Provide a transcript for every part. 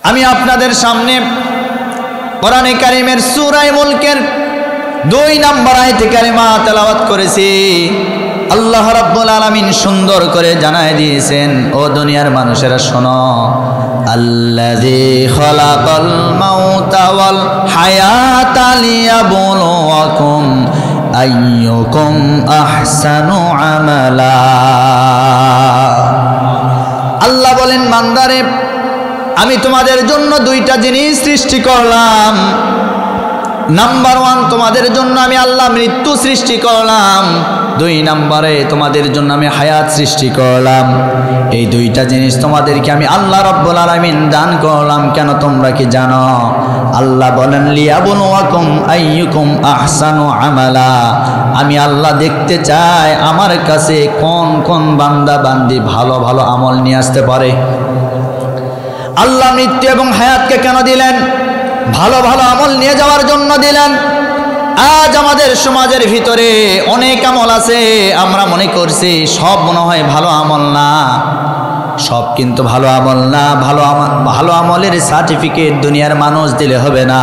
আমি আপনাদের সামনে কোরআনে কারীমের সূরা মুলকের 2 নম্বর আয়াতে কারিমা তেলাওয়াত করেছি। আল্লাহ রাব্বুল আলামিন সুন্দর করে জানায় দিয়েছেন, ও দুনিয়ার মানুষেরা শোনো, আল্লাযী খালাকাল মাউতা ওয়াল হায়াতা লিয়াবলুয়াকুম আইয়ুকুম আহসানু আমালা। আল্লাহ বলেন, বান্দারে আমি তোমাদের জন্য 2টা জিনিস সৃষ্টি করলাম। নাম্বার 1, তোমাদের জন্য আমি আল্লাহ মৃত্যু সৃষ্টি করলাম। 2 নম্বরে তোমাদের জন্য আমি হায়াত সৃষ্টি করলাম। এই 2টা জিনিস তোমাদেরকে আমি আল্লাহ রাব্বুল আলামিন দান করলাম। কেন তোমরা কি জানো? আল্লাহ বলেন, লিয়াবলুয়াকুম আইয়ুকুম আহসানু আমালা। আমি আল্লাহ দেখতে চাই আমার কাছে কোন কোন বান্দা বান্দি ভালো ভালো আমল নিয়ে আসতে পারে। আল্লাহ মৃত্যু এবং হায়াতকে কেন দিলেন? ভালো ভালো আমল নিয়ে যাওয়ার জন্য দিলেন। আজ আমাদের সমাজের ভিতরে অনেক আমল আছে, আমরা মনে করছি সব মনে হয় ভালো আমল না। সব কিন্তু ভালো আমল না। ভালো আমলের সার্টিফিকেট দুনিয়ার মানুষ দিলে হবে না।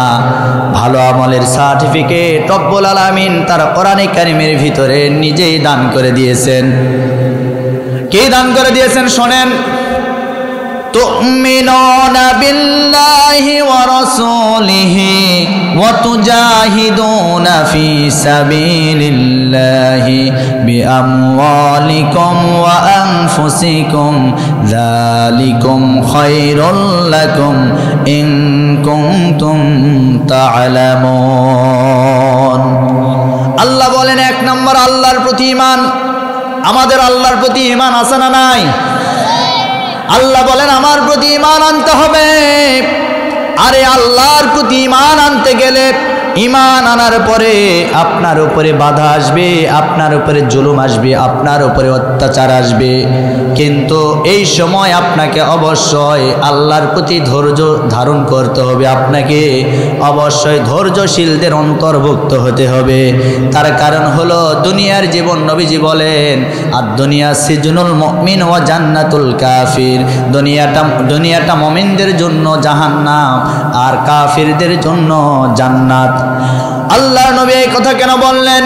ভালো আমলের সার্টিফিকেট রব্বুল আলামিন তার কোরআনে কারীমের ভিতরে নিজেই দান করে দিয়েছেন। কে দান করে দিয়েছেন শোনেন। تؤمنون بالله ورسوله وتجاهدون في سبيل الله بأموالكم وأنفسكم ذلكم خير لكم إن كنتم تعلمون। আল্লাহ বলেন, 1 নম্বর আল্লাহর প্রতি ঈমান। আমাদের আল্লাহর প্রতি ঈমান আছে না নাই? আল্লাহ বলেন, আমার প্রতি ঈমান আনতে হবে। আরে আল্লাহর প্রতি ঈমান আনতে গেলে ঈমান আনার পরে আপনার উপরে বাধা আসবে, আপনার উপরে জুলুম আসবে, আপনার উপরে অত্যাচার আসবে। কিন্তু এই সময় আপনাকে অবশ্যই আল্লাহর প্রতি ধৈর্য ধারণ করতে হবে। আপনাকে অবশ্যই ধৈর্যশীলদের অন্তর্ভুক্ত হতে হবে। তার কারণ হলো দুনিয়ার জীবন, নবীজি বলেন, আর দুনিয়া সিজনুল মুমিন ওয়া জান্নাতুল কাফির। দুনিয়াটা মুমিনদের জন্য জাহান্নাম আর কাফিরদের জন্য জান্নাত। আল্লাহর নবী এই কথা কেন বললেন?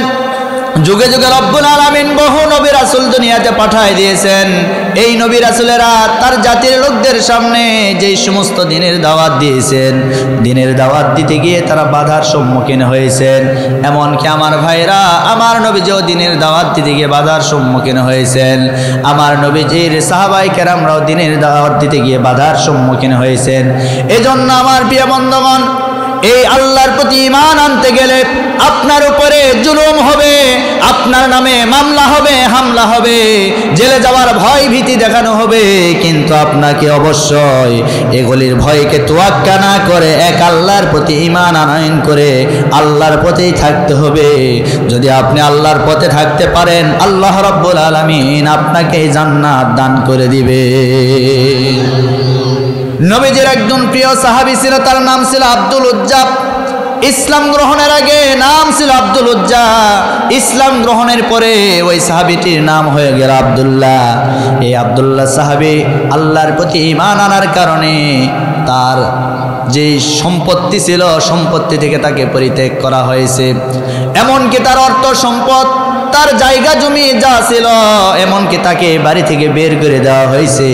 যুগে যুগে রব্বুল আলামিন বহু নবী রাসূল দুনিয়াতে পাঠিয়ে দিয়েছেন। এই নবী রাসূলেরা তার জাতির লোকদের সামনে যেই সমস্ত দিনের দাওয়াত দিয়েছেন, দিনের দাওয়াত দিতে গিয়ে তারা বাধার সম্মুখীন হয়েছেন। এমনকি আমার ভাইরা, আমার নবীজিও দিনের দাওয়াত দিতে গিয়ে বাধার সম্মুখীন হয়েছেন। আমার নবীজির সাহাবায়ে কেরামরাও দিনের দাওয়াত দিতে গিয়ে বাধার সম্মুখীন হয়েছেন। এজন্য আমার প্রিয় বন্ধুগণ, এই আল্লাহর প্রতি ঈমান আনতে গেলে আপনার উপরে জুলুম হবে, আপনার নামে মামলা হবে, হামলা হবে, জেলে যাওয়ার ভয় ভীতি দেখানো হবে। কিন্তু আপনাকে অবশ্যই এগুলির ভয়কে তোয়াক্কা না করে এক আল্লাহর প্রতি ঈমান আনয়ন করে আল্লাহর পথেই থাকতে হবে। যদি আপনি আল্লাহর পথে থাকতে পারেন, আল্লাহ রাব্বুল আলামিন আপনাকে জান্নাত দান করে দিবে। নবীজির একজন প্রিয় সাহাবী ছিল, তার নাম ছিল আব্দুল উজ্জা। ইসলাম গ্রহণের আগে নাম ছিল আব্দুল উজ্জা। ইসলাম গ্রহণের পরে ওই সাহাবীটির নাম হয়ে গেল আব্দুল্লাহ। এই আব্দুল্লাহ সাহাবী আল্লাহর প্রতি ঈমান আনার কারণে তার যে সম্পত্তি ছিল, সম্পত্তি থেকে তাকে পরিত্যাগ করা হয়েছে। এমনকি তার অর্থ সম্পদ, তার জায়গা জমি যা ছিল, এমনকি তাকে বাড়ি থেকে বের করে দেওয়া হয়েছে।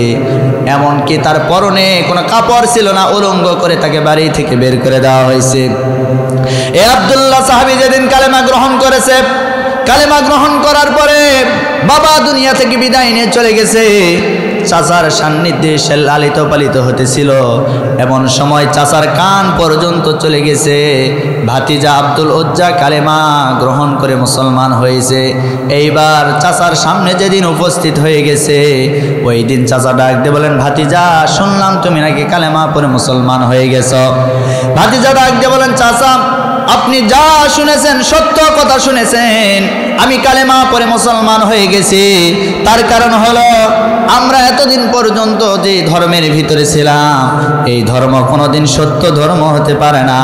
এমনকি তার পরনে কোনো কাপড় ছিল না, উলঙ্গ করে তাকে বাড়ি থেকে বের করে দেওয়া হয়েছে। এই আব্দুল্লাহ সাহাবী যেদিন কালেমা গ্রহণ করেছে, কালেমা গ্রহণ করার পরে বাবা দুনিয়া থেকে বিদায় নিয়ে চলে গেছে। চাচার সান্নিধ্যে সে লালিত পালিত হতেছিল। এমন সময় চাচার কান পর্যন্ত চলে গেছে। ভাতিজা আব্দুল উজ্জা কালেমা গ্রহণ করে মুসলমান হয়েছে। এইবার চাচার সামনে যেদিন উপস্থিত হয়ে গেছে, ওই দিন চাচা ডাক দিয়ে বলেন, ভাতিজা শুনলাম তুমি নাকি কালেমা পড়ে মুসলমান হয়ে গেছ। ভাতিজা ডাক দিয়ে বলেন, চাচা আপনি যা শুনেছেন সত্য কথা শুনেছেন। আমি কালেমা পড়ে মুসলমান হয়ে গেছি। তার কারণ হলো আমরা এতদিন পর্যন্ত যে ধর্মের ভিতরে ছিলাম, এই ধর্ম কোনোদিন সত্য ধর্ম হতে পারে না।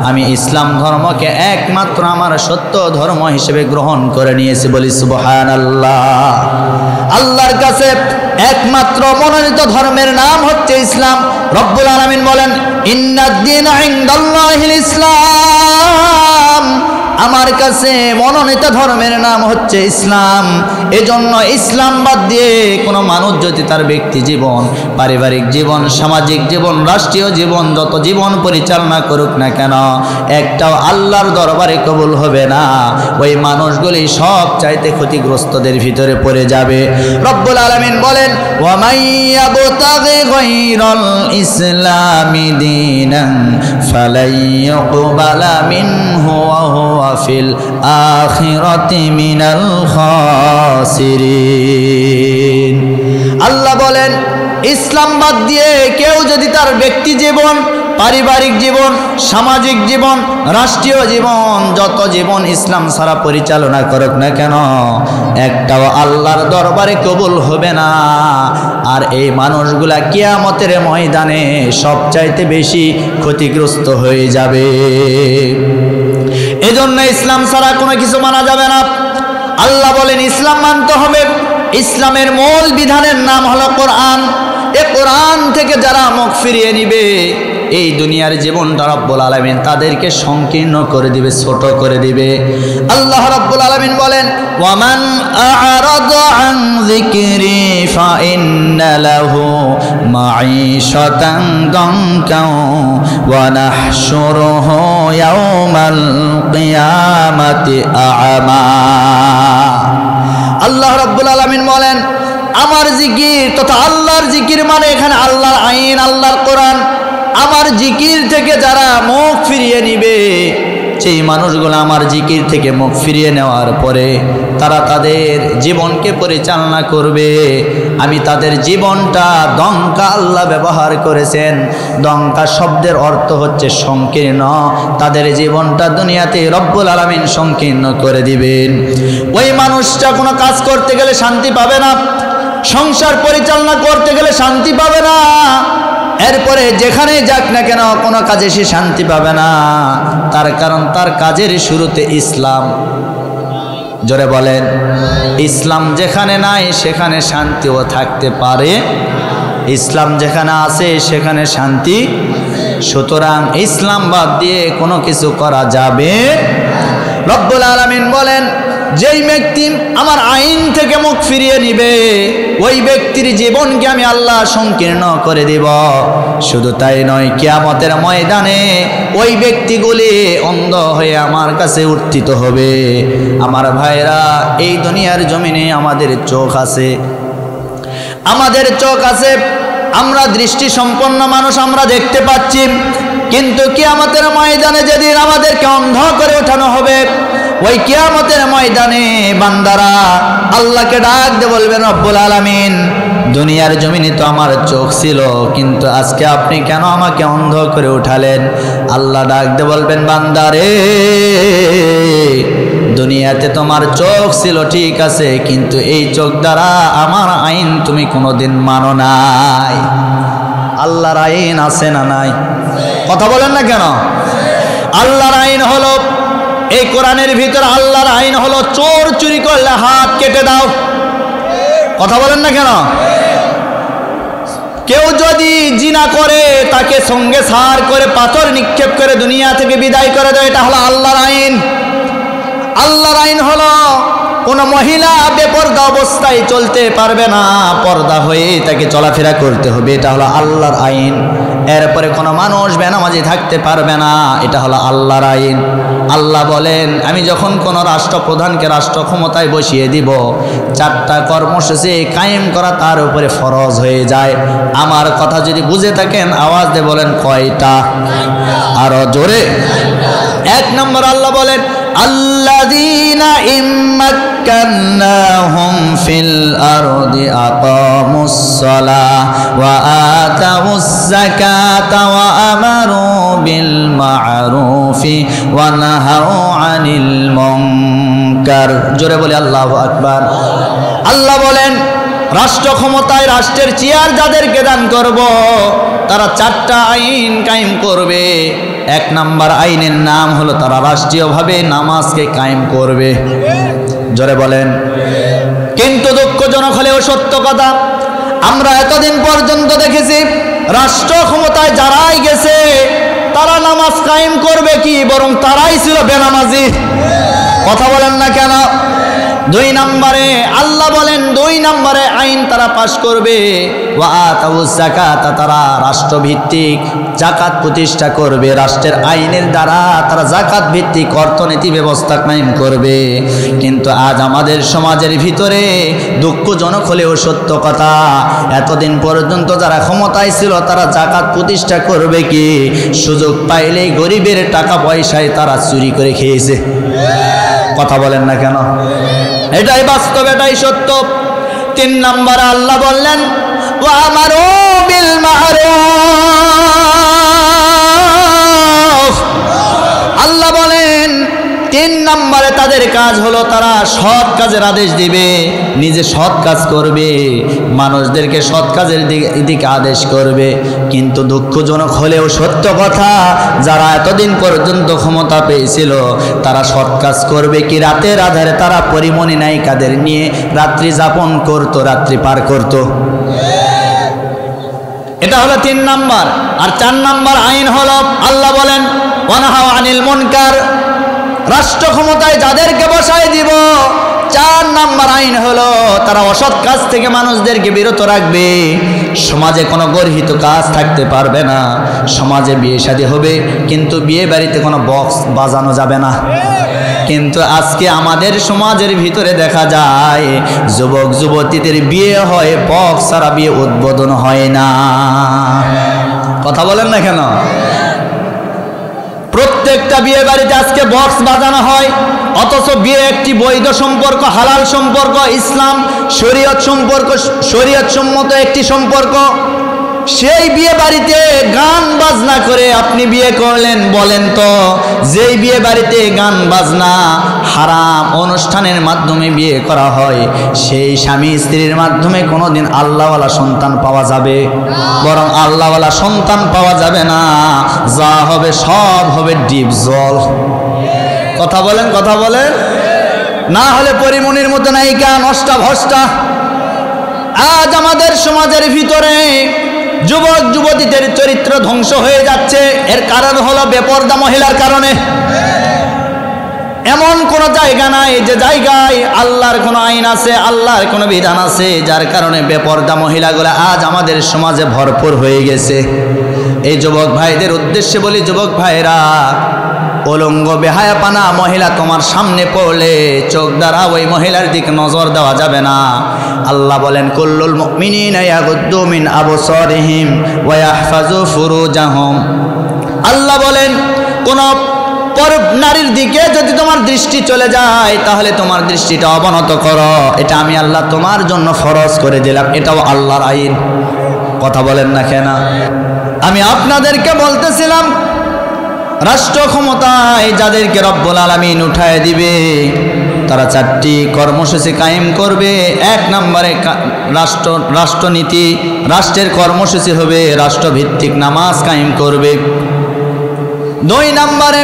আমি ইসলাম ধর্মকে একমাত্র আমার সত্য ধর্ম হিসেবে গ্রহণ করে নিয়েছি। বলি সুবহানাল্লাহ। আল্লাহর কাছে একমাত্র মনোনীত ধর্মের নাম হচ্ছে ইসলাম। রব্বুল আলামিন বলেন, ইন্নাদ-দীনা ইনদাল্লাহিল ইসলাম, আমার কাছে মনোনীত ধর্মের নাম হচ্ছে ইসলাম। এজন্য ইসলাম বাদ দিয়ে কোনো মানুষ যদি তার ব্যক্তি জীবন, পারিবারিক জীবন, সামাজিক জীবন, রাষ্ট্রীয় জীবন, যত জীবন পরিচালনা করুক না কেন, একটাও আল্লাহর দরবারে কবুল হবে না। ওই মানুষগুলি সব চাইতে ক্ষতিগ্রস্তদের ভিতরে পড়ে যাবে। রব্বুল আলামিন বলেন, ওয়া মাইয়াবতাগি গায়রাল ইসলামি দীনান ফালাইয়ুকবালা মিনহু ওয়া হুয়া ফিল আখিরাতি মিনাল খাসিরিন। আল্লাহ বলেন, ইসলাম বাদ দিয়ে কেউ যদি তার ব্যক্তি জীবন, পারিবারিক জীবন, সামাজিক জীবন, রাষ্ট্রীয় জীবন, যত জীবন ইসলাম ছাড়া পরিচালনা করুক না কেন, একটাও আল্লাহর দরবারে কবুল হবে না। আর এই মানুষগুলা কিয়ামতের ময়দানে সবচাইতে বেশি ক্ষতিগ্রস্ত হয়ে যাবে। এজন্য ইসলাম ছাড়া কোনো কিছু মানা যাবে না। আল্লাহ বলেন ইসলাম মানতে হবে। ইসলামের মূল বিধানের নাম হলো কোরআন। এই কোরআন থেকে যারা মুখ ফিরিয়ে নিবে, এই দুনিয়ার জীবনটা রব্বুল আলামিন তাদেরকে সংকীর্ণ করে দিবে, ছোট করে দিবে। আল্লাহ রব্বুল আলামিন বলেন, ওয়ামান আ'রাদা আন যিকরি ফাইন্না লাহু মাঈশাতান দানকাও ওয়া নাহশুরুহু ইয়াওমাল কিয়ামাতি আ'মা। আল্লাহ রব্বুল আলামিন বলেন, আমার জিকির তথা আল্লাহর জিকির মানে এখানে আল্লাহর আইন, আল্লাহর কোরআন, আমার জিকির থেকে যারা মুখ ফিরিয়ে নিবে, সেই মানুষগুলো আমার জিকির থেকে মুখ ফিরিয়ে নেওয়ার পরে তারা তাদের জীবনকে পরিচালনা করবে। আমি তাদের জীবনটা, দঙ্কা আল্লাহ ব্যবহার করেছেন। দঙ্কা শব্দের অর্থ হচ্ছে সংকীর্ণ। তাদের জীবনটা দুনিয়াতে রব্বুল আলামিন সংকীর্ণ করে দিবেন। ওই মানুষটা কোনো কাজ করতে গেলে শান্তি পাবে না, সংসার পরিচালনা করতে গেলে শান্তি পাবে না, এরপরে যেখানে যাক না কেন কোনো কাজে সে শান্তি পাবে না। তার কারণ তার কাজের শুরুতে ইসলাম। জোরে বলেন, ইসলাম যেখানে নাই সেখানে শান্তিও থাকতে পারে, ইসলাম যেখানে আছে সেখানে শান্তি। সুতরাং ইসলাম বাদ দিয়ে কোনো কিছু করা যাবে। রব্বুল আলামিন বলেন, যেই ব্যক্তি আমার আইন থেকে মুখ ফিরিয়ে নিবে, ওই ব্যক্তির জীবনকে আমি আল্লাহ সংকীর্ণ করে দিব। শুধু তাই নয়, কিয়ামতের ময়দানে ওই ব্যক্তিগুলি অন্ধ হয়ে আমার কাছে উত্থিত হবে। আমার ভাইরা, এই দুনিয়ার জমিনে আমাদের চোখ আছে, আমাদের চোখ আছে, আমরা দৃষ্টি সম্পন্ন মানুষ, আমরা দেখতে পাচ্ছি। কিন্তু কিয়ামতের ময়দানে যেদিন আমাদেরকে অন্ধ করে ওঠানো হবে, ওই কিয়ামতের ময়দানে বান্দারা আল্লাহকে ডাক দিয়ে বলবেন, রব্বুল আলামিন, দুনিয়ার জমিনে তো আমার চোখ ছিল, কিন্তু আজকে আপনি কেন আমাকে অন্ধ করে উঠালেন? আল্লাহ ডাক দিয়ে বলবেন, বান্দারে, দুনিয়াতে তোমার চোখ ছিল ঠিক আছে, কিন্তু এই চোখ দ্বারা আমার আইন তুমি কোনোদিন মানো নাই। আল্লাহর আইন আছে না নাই? কথা বলেন না কেন? আল্লাহর আইন হলো, এই কোরআনের ভিতর আল্লাহর আইন হলো, চোর চুরি করলে হাত কেটে দাও। কথা বলেন না কেন? কেউ যদি জিনা করে তাকে সঙ্গে সার করে পাথর নিক্ষেপ করে দুনিয়া থেকে বিদায় করে দেয়, এটা হলো আল্লাহর আইন। আল্লাহর আইন হলো, কোনো মহিলা বেপরদা অবস্থায় চলতে পারবে না, পর্দা হয়ে তাকে চলাফেরা করতে হবে, এটা হলো আল্লাহর আইন। এরপরে কোনো মানুষ বেনামাজি থাকতে পারবে না, এটা হলো আল্লাহর আইন। আল্লাহ বলেন, আমি যখন কোনো রাষ্ট্রপ্রধানকে রাষ্ট্র ক্ষমতায় বসিয়ে দিব, 4টা কর্মসূচি কায়েম করা তার উপরে ফরজ হয়ে যায়। আমার কথা যদি বুঝে থাকেন আওয়াজ দিয়ে বলেন, কয়টা? আরো জোরে। 1 নম্বর আল্লাহ বলেন, আল্লাযীনা ইম্মাক্কান্নাহুম ফিল আরদি আকামুস সালাহ ওয়া আতাউস যাকাতা ওয়া আমারু বিল মা'রুফি ওয়া নাহাউ আনিল মুনকার। জোরে বলে আল্লাহু আকবার। আল্লাহ বলেন, রাষ্ট্র ক্ষমতায়, রাষ্ট্রের চেয়ার যাদেরকে দান করব, তারা 4টা আইন কায়েম করবে। 1 নম্বর আইনের নাম হলো, তারা রাষ্ট্রীয়ভাবে নামাজকে কায়েম করবে। জোরে বলেন। কিন্তু দুঃখজনক হলেও সত্য কথা, আমরা এতদিন পর্যন্ত দেখেছি রাষ্ট্র ক্ষমতায় যারাই গেছে নামাজ কায়েম করবে কি, বরং তারাই ছিল বেনামাজি। কথা বলেন না কেন? 2 নম্বরে আল্লাহ বলেন 2 নম্বরে আইন তারা পাশ করবে, ওয়া আতাউজ যাকাত, তারা রাষ্ট্রভিত্তিক যাকাত প্রতিষ্ঠা করবে। রাষ্ট্রের আইনের দ্বারা তারা যাকাত ভিত্তিক অর্থনীতি ব্যবস্থা কায়েম করবে। কিন্তু আজ আমাদের সমাজের ভিতরে দুঃখজনক হলেও সত্য কথা, এতদিন পর্যন্ত যারা ক্ষমতায় ছিল তারা যাকাত প্রতিষ্ঠা করবে কি, সুযোগ পাইলেই গরিবের টাকা পয়সায় তারা চুরি করে খেয়েছে। কথা বলেন না কেন? এটাই বাস্তব, এটাই সত্য। 3 নম্বরে আল্লাহ বললেন ওয়া আমারু বিল মারুফ। আল্লাহ বলেন 3 নম্বরে তাদের কাজ হলো তারা সৎ কাজের আদেশ দিবে, নিজে সৎ কাজ করবে, মানুষদেরকে সৎ কাজের দিকে আদেশ করবে। কিন্তু দুঃখজনক হলেও সত্য কথা, যারা এতদিন পর্যন্ত ক্ষমতা পেয়েছিল তারা সৎ কাজ করবে কি, রাতের আধারে তারা পরিমণি নায়িকাদের নিয়ে রাত্রি যাপন করত, রাত্রি পার করত। এটা হলো 3 নম্বর। আর 4 নম্বর আইন হলো আল্লাহ বলেন ওয়ানহা আনিল মুনকার। রাষ্ট্র ক্ষমতায় যাদেরকে বসায় দিব, 4 নম্বর আইন হলো তারা অসৎ কাজ থেকে মানুষদেরকে বিরত রাখবে। সমাজে কোনো গর্হিত কাজ থাকতে পারবে না। সমাজে বিয়ে শাদী হবে কিন্তু বিয়ে বাড়িতে কোনো বক্স বাজানো যাবে না। কিন্তু আজকে আমাদের সমাজের ভিতরে দেখা যায় যুবক যুবতীদের বিয়ে হয়, বক্স ছাড়া বিয়ে উদ্বোধন হয় না। কথা বলেন না কেন? প্রত্যেকটা বিয়ে বাড়িতে আজকে বক্স বাজানো হয়, অথচ বিয়ে একটি বৈধ সম্পর্ক, হালাল সম্পর্ক, ইসলাম শরীয়ত সম্পর্ক, শরীয়ত সম্মত একটি সম্পর্ক। সেই বিয়ে বাড়িতে গান বাজনা করে আপনি বিয়ে করলেন। বলেন তো, যেই বিয়ে বাড়িতে গান বাজনা হারাম অনুষ্ঠানের মাধ্যমে বিয়ে করা হয়, সেই স্বামী স্ত্রীর মাধ্যমে কোনোদিন আল্লাহওয়ালা সন্তান পাওয়া যাবে? বরং আল্লাহওয়ালা সন্তান পাওয়া যাবে না, যা হবে সব হবে ডিপ জল। কথা বলেন, কথা বলেন না হলে পরিমণির মতো নায়িকা, নষ্টা ভষ্টা। আজ আমাদের সমাজের ভিতরে যুবক যুবতীদের চরিত্র ধ্বংস হয়ে যাচ্ছে। এর কারণ হলো বেপরদা মহিলার কারণে। এমন কোন জায়গা নাই যে জায়গায় আল্লাহর কোনো আইন আছে, আল্লাহর কোনো বিধান আছে, যার কারণে বেপরদা মহিলাগুলো আজ আমাদের সমাজে ভরপুর হয়ে গেছে। এই যুবক ভাইদের উদ্দেশ্যে বলি, যুবক ভাইরা, উলঙ্গ বেহায়াপানা মহিলা তোমার সামনে পড়লে চোখ দ্বারা ওই মহিলার দিকে নজর দেওয়া যাবে না। আল্লাহ বলেন কুল্লুল মুমিনিনা ইয়াগুদ্দু মিন আবসারিহিম ওয়া ইয়াহফাজু ফুরুজাহুম। আল্লাহ বলেন কোন পর নারীর দিকে যদি তোমার দৃষ্টি চলে যায় তাহলে তোমার দৃষ্টিটা অবনত করো। এটা আমি আল্লাহ তোমার জন্য ফরজ করে দিলাম, এটাও আল্লাহর আইন। কথা বলেন না কেন? আমি আপনাদেরকে বলতেছিলাম, রাষ্ট্র ক্ষমতায় যাদেরকে রব্বুল আলামিন উঠায় দিবে তারা 4টি কর্মসূচি কায়েম করবে। 1 নম্বরে রাষ্ট্রনীতি, রাষ্ট্রের কর্মসূচি হবে রাষ্ট্রভিত্তিক নামাজ কায়েম করবে। 2 নম্বরে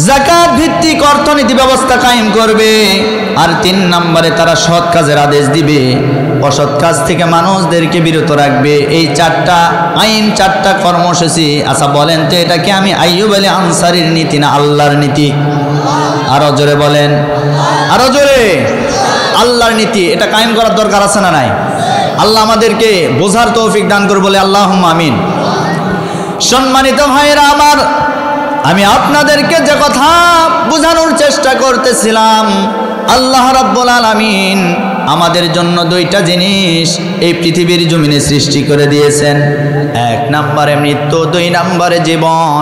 যাকাত ভিত্তিক অর্থনীতি ব্যবস্থা কায়েম করবে। আর 3 নম্বরে তারা সৎ কাজের আদেশ দিবে, অসৎ কাজ থেকে মানুষদেরকে বিরত রাখবে। এই 4টা আইন, 4টা কর্মসূচি। আচ্ছা বলেন তো, এটা কি আমি আইয়ুব আলী আনসারীর নীতি না আল্লাহর নীতি? আরো জোরে বলেন, আরো জোরে। আল্লাহর নীতি, এটা কায়েম করার দরকার আছে না নাই? আল্লাহ আমাদেরকে বোঝার তৌফিক দান করে বলে আল্লাহুম্মা আমিন। সম্মানিত ভাইরা আমার, আমি আপনাদেরকে যে কথা বোঝানোর চেষ্টা করতেছিলাম, আল্লাহ রাব্বুল আলামিন আমাদের জন্য 2টা জিনিস এই পৃথিবীর জমিনে সৃষ্টি করে দিয়েছেন। 1 নম্বরে মৃত্যু, 2 নম্বরে জীবন।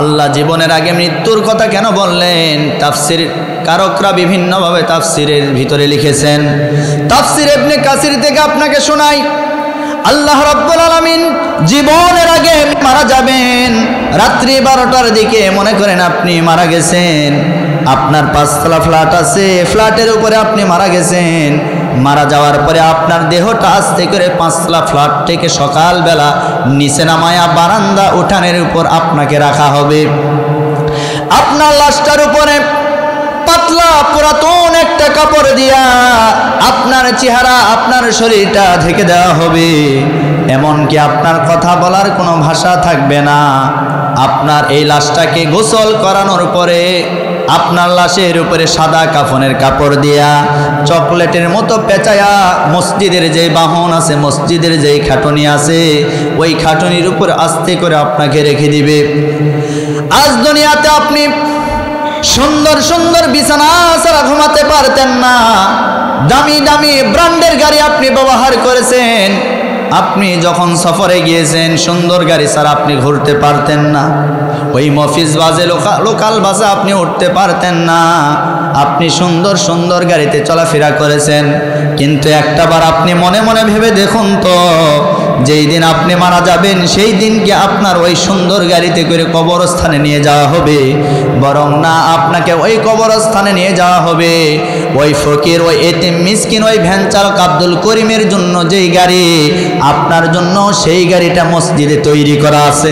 আল্লাহ জীবনের আগে মৃত্যুর কথা কেন বললেন? তাফসীর কারকরা বিভিন্নভাবে তাফসীরের ভিতরে লিখেছেন। তাফসীর ইবনে কাসির থেকে আপনাকে শোনাই, আল্লাহ রাব্বুল আলামিন জীবনের আগে মারা যাবেন। রাত্রি 12টার দিকে মনে করেন আপনি মারা গেছেন, আপনার 5তলা ফ্ল্যাট আছে, ফ্ল্যাটের উপরে আপনি মারা গেছেন। মারা যাওয়ার পরে আপনার দেহটা আস্তে করে 5তলা ফ্ল্যাট থেকে সকালবেলা নিচে নামায়া বারান্দা উঠানের উপর আপনাকে রাখা হবে। আপনার লাশটার উপরে পাতলা পুরাতন একটা কাপড় দিয়া আপনার চেহারা, আপনার শরীরটা ঢেকে দেওয়া হবে। এমনকি আপনার কথা বলার কোনো ভাষা থাকবে না। আপনার এই লাশটাকে গোসল করানোর পরে আপনার লাশের উপরে সাদা কাফনের কাপড় দিয়া চকলেটের মতো পেঁচায়া মসজিদের যে বাহন আছে, মসজিদের যেই খাটুনি আছে, ওই খাটুনির উপর আস্তে করে আপনাকে রেখে দিবে। আজ দুনিয়াতে আপনি সুন্দর সুন্দর বিছানা ছাড়া ঘুমাতে পারতেন না, দামি দামি ব্র্যান্ডের গাড়ি আপনি ব্যবহার করেছেন, আপনি যখন সফরে গিয়েছেন সুন্দর গাড়ি ছাড়া আপনি ঘুরতে পারতেন না, ওই মফিজ বাসে লোকাল বাসে আপনি উঠতে পারতেন না, আপনি সুন্দর সুন্দর গাড়িতে চলাফেরা করেছেন। কিন্তু একটাবার আপনি মনে মনে ভেবে দেখুন তো, যেই দিন আপনি মারা যাবেন সেই দিনকে আপনার ওই সুন্দর গাড়িতে করে কবরস্থানে নিয়ে যাওয়া হবে, বরং না আপনাকে ওই কবরস্থানে নিয়ে যাওয়া হবে ওই ফকির, ওই এতিম মিসকিন, ওই ভ্যান চালক আব্দুল করিমের জন্য যেই গাড়ি, আপনার জন্য সেই গাড়িটা মসজিদে তৈরি করা আছে।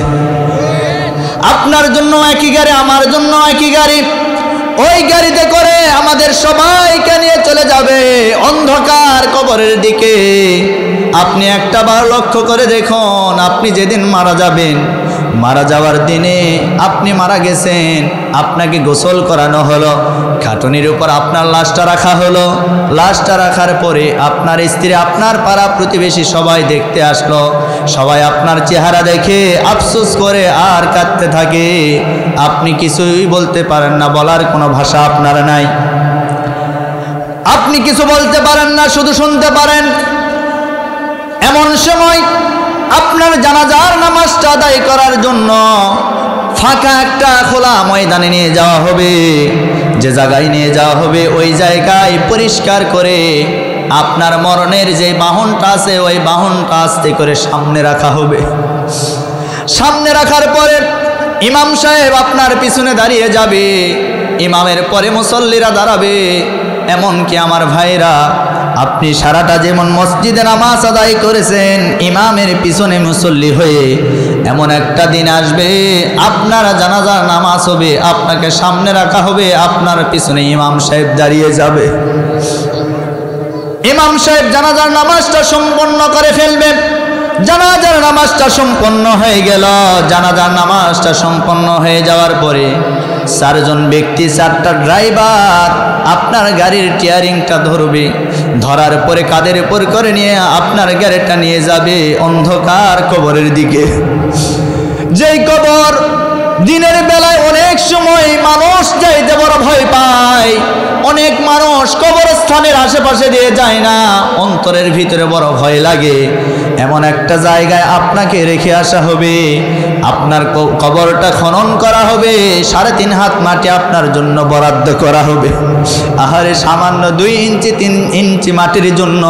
আপনার জন্য একই গাড়ি, আমার জন্য একই গাড়ি, ওই গাড়িতে করে আমাদের সবাইকে নিয়ে চলে যাবে অন্ধকার কবরের দিকে। আপনি একটাবার লক্ষ্য করে দেখুন, আপনি যেদিন মারা যাবেন, মারা যাওয়ার দিনে আপনি মারা গেছেন, আপনাকে গোসল করানো হলো, খাটুনির উপর আপনার লাশটা রাখা হলো, লাশটা রাখার পরে আপনার স্ত্রী, আপনার পাড়া প্রতিবেশী সবাই দেখতে আসলো, সবাই আপনার চেহারা দেখে আফসোস করে আর কাঁদতে থাকে। আপনি কিছুই বলতে পারেন না, বলার কোনো ভাষা আপনার নাই, আপনি কিছু বলতে পারেন না, শুধু শুনতে পারেন। এমন সময় আপনার জানাজার নামাজটা আদায় করার জন্য ফাঁকা একটা খোলা ময়দানে নিয়ে যাওয়া হবে। যে জায়গায় নিয়ে যাওয়া হবে ওই জায়গায় পরিষ্কার করে আপনার মরণের যে বাহনটা আছে ওই বাহনটা আস্তে করে সামনে রাখা হবে। সামনে রাখার পরে ইমাম সাহেব আপনার পিছনে দাঁড়িয়ে যাবে, ইমামের পরে মুসল্লিরা দাঁড়াবে। এমনকি আমার ভাইরা, আপনি সারাটা যেমন মসজিদে নামাজ আদায় করেছেন ইমামের পিছনে মুসল্লি হয়ে, এমন একটা দিন আসবে আপনার জানাজার নামাজ হবে, আপনাকে সামনে রাখা হবে, আপনার পিছনে ইমাম সাহেব দাঁড়িয়ে যাবে। ইমাম সাহেব জানাজার নামাজটা সম্পন্ন করে ফেলবেন। জানাজার নামাজটা সম্পন্ন হয়ে গেল। জানাজার নামাজটা সম্পন্ন হয়ে যাওয়ার পরে চারজন ব্যক্তি, চারটা ড্রাইভার আপনার গাড়ির টিয়ারিংটা ধরবে, ধরার পরে কাদের উপর করে নিয়ে আপনার গাড়িটা নিয়ে যাবে অন্ধকার কবরের দিকে। যেই কবর দিনের বেলায় অনেক সময় মানুষ যাইতে বড় ভয় পায়, অনেক মানুষ কবরস্থানের আশেপাশে দিয়ে যায় না, অন্তরের ভিতরে বড় ভয় লাগে। এমন একটা জায়গায় আপনাকে রেখে আসা হবে, আপনার কবরটা খনন করা হবে, 3.5 হাত মাটি আপনার জন্য বরাদ্দ করা হবে। আহারে, সামান্য 2 ইঞ্চি 3 ইঞ্চি মাটির জন্য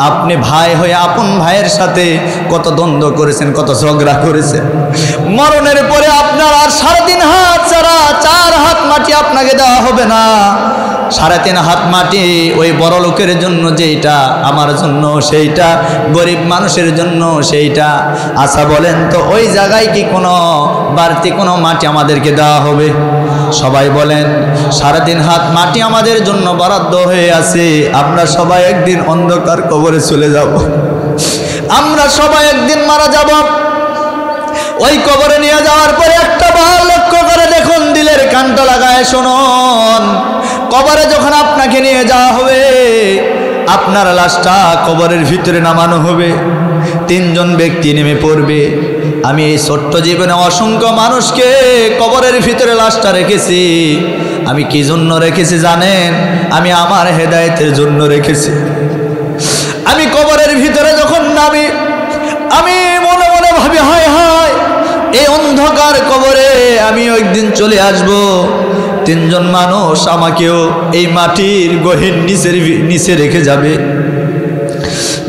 আপনি ভাই হয়ে আপন ভাইয়ের সাথে কত দ্বন্দ্ব করেছেন, কত ঝগড়া করেছেন। মরণের পরে আপনার আর 3.5 হাত ছাড়া 4 হাত মাটি আপনাকে দেওয়া হবে না। 3.5 হাত মাটি ওই বড় লোকের জন্য যেইটা, আমার জন্য সেইটা, গরিব মানুষের জন্য সেইটা। আচ্ছা বলেন তো, ওই জায়গায় কি কোনো বাড়তি কোনো মাটি আমাদেরকে দেওয়া হবে? সবাই বলেন, 3.5 হাত মাটি আমাদের জন্য বরাদ্দ হয়ে আছে। আমরা সবাই একদিন অন্ধকার কবরে চলে যাব, আমরা সবাই একদিন মারা যাব। ওই কবরে নিয়ে যাওয়ার পরে একটা বার লক্ষ্য করে দেখুন, দিলের কানটা লাগায় শুনুন। কবরে যখন আপনাকে নিয়ে যাওয়া হবে, আপনার লাশটা কবরের ভিতরে নামানো হবে, 3 জন ব্যক্তি নেমে পড়বে। আমি এই ছোট্ট জীবনে অসংখ্য মানুষকে কবরের ভিতরে লাশটা রেখেছি। আমি কি জন্য রেখেছি জানেন? আমি আমার হেদায়েতের জন্য রেখেছি। আমি কবরের ভিতরে যখন নামি, আমি মনে মনে ভাবি, হায় হায়, এই অন্ধকার কবরে আমিও একদিন চলে আসব। 3 জন মানুষ আমাকেও এই মাটির গহীন নিচে রেখে যাবে।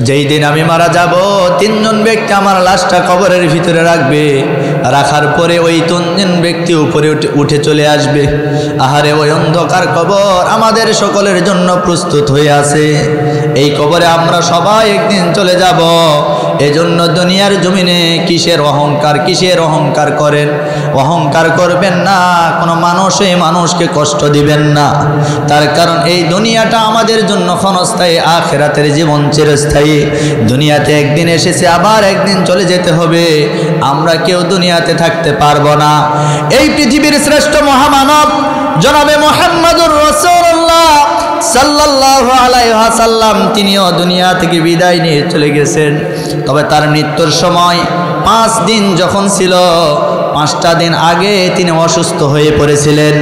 যেই দিন আমি মারা যাব, 3 জন ব্যক্তি আমার লাশটা কবরের ভিতরে রাখবে। রাখার পরে ওই 3 জন ব্যক্তি উপরে উঠে চলে আসবে। আহারে, ওই অন্ধকার কবর আমাদের সকলের জন্য প্রস্তুত হয়ে আছে। এই কবরে আমরা সবাই একদিন চলে যাব। এজন্য দুনিয়ার জমিনে কিসের অহংকার করেন? অহংকার করবেন না, কোনো মানুষই মানুষকে কষ্ট দিবেন না। তার কারণ এই দুনিয়াটা আমাদের জন্য ক্ষণস্থায়ী, আখিরাতের জীবন চিরস্থায়ী। দুনিয়াতে একদিন এসেছে, আবার একদিন চলে যেতে হবে। আমরা কেউ দুনিয়াতে থাকতে পারবো না। এই পৃথিবীর শ্রেষ্ঠ মহামানব জনাবে মুহাম্মদুর রাসূলুল্লাহ সাল্লাল্লাহু আলাইহি ওয়াসাল্লাম তিনিও দুনিয়া থেকে বিদায় নিয়ে চলে গেছেন। তবে তার মৃত্যুর সময় 5 দিন যখন ছিল, 5টা দিন আগে তিনি অসুস্থ হয়ে পড়েছিলেন।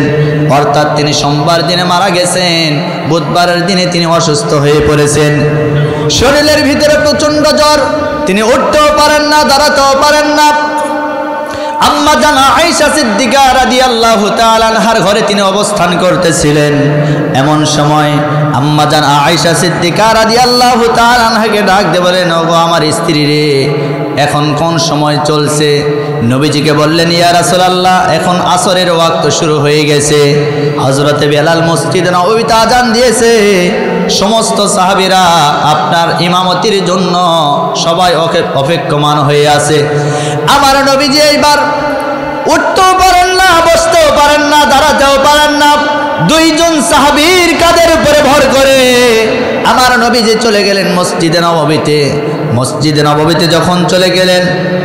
অর্থাৎ তিনি সোমবার দিনে মারা গেছেন, বুধবারের দিনে তিনি অসুস্থ হয়ে পড়েছেন। শরীরের ভিতরে প্রচণ্ড জ্বর, তিনি উঠতেও পারেন না, দাঁড়াতেও পারেন না। আম্মা জান আয়েশা সিদ্দিকা রাদিয়াল্লাহু তাআলা আনহার ঘরে তিনি অবস্থান করতেছিলেন। এমন সময় আম্মা জান আয়েশা সিদ্দিকা রাদিয়াল্লাহু তাআলা আনহাকে ডাক দিয়ে বলেন, ওগো আমার স্ত্রী রে, এখন কোন সময় চলছে? নবীজিকে বললেন, ইয়া রাসূলুল্লাহ, এখন আসরের ওয়াক্ত শুরু হয়ে গেছে। হযরতে বেলাল মসজিদে নববীতে আজান দিয়েছে। সমস্ত সাহাবীরা আপনার ইমামতির জন্য সবাই অপেক্ষমান হয়ে আছে। আমার নবীজি এইবার উঠতেও পারেন না, বসতেও পারেন না, দাঁড়াতেও পারেন না। 2 জন সাহাবীর কাঁধের উপরে ভর করে আমার নবীজি চলে গেলেন মসজিদে নববীতে। মসজিদে নববীতে যখন চলে গেলেন,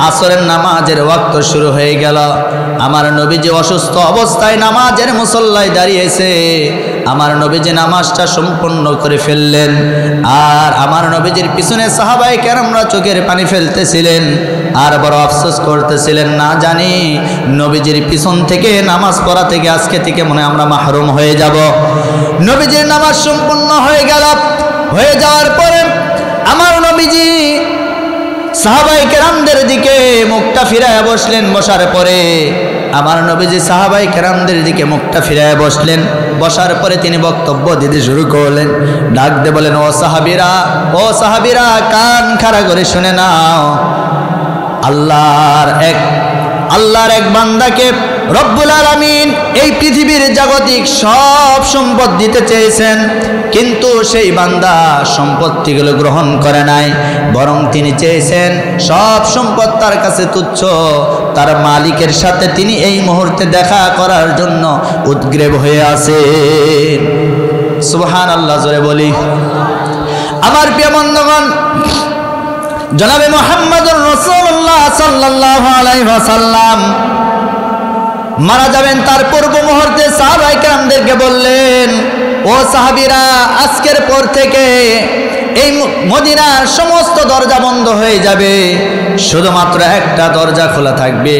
আসরের নামাজের ওয়াক্ত শুরু হয়ে গেল। আমার নবীজি অসুস্থ অবস্থায় নামাজের মুসল্লায় দাঁড়িয়েছে। আমার নবীজি নামাজটা সম্পূর্ণ করে ফেললেন। আর আমার নবীজির পিছনে সাহাবায়ে কেরামরা চোখের পানি ফেলতেছিলেন আর বড় আফসোস করতেছিলেন, না জানি নবীজির পিছন থেকে নামাজ পড়া থেকে আজকে থেকে মনে আমরা মাহরুম হয়ে যাব। নবীজির নামাজ সম্পূর্ণ হয়ে গেল। হয়ে যাওয়ার পরে আমার নবীজি সাহাবায়ে কেরামদের দিকে মুখটা ফিরায় বসলেন। বসার পরে আমার নবীজি সাহাবায়ে কেরামদের দিকে মুখটা ফিরায় বসলেন। বসার পরে তিনি বক্তব্য দিতে শুরু করলেন। ডাক দিয়ে বলেন, ও সাহাবীরা, কান খাড়া করে শুনে নাও। আল্লাহর এক বান্দাকে রব্বুল আলামিন এই পৃথিবীর জাগতিক সব সম্পদ দিতে চেয়েছেন, কিন্তু সেই বান্দা সম্পত্তিগুলো গ্রহণ করে নাই। বরং তিনি চেয়েছেন সব সম্পদ তার কাছে তুচ্ছ, তার মালিকের সাথে তিনি এই মুহূর্তে দেখা করার জন্য উদ্গ্রীব হয়ে আছেন। সুবহানাল্লাহ, জোরে বলি। আমার প্রিয় বন্ধুগণ, জনাবে মুহাম্মদুর রাসূলুল্লাহ সাল্লাল্লাহু আলাইহি ওয়াসাল্লাম মারা যাবেন। তার পূর্ব মুহূর্তে সাহাবায়ে কেরামদেরকে বললেন, ও সাহাবীরা, আজকের পর থেকে এই মদিনার সমস্ত দরজা বন্ধ হয়ে যাবে, শুধুমাত্র একটা দরজা খোলা থাকবে।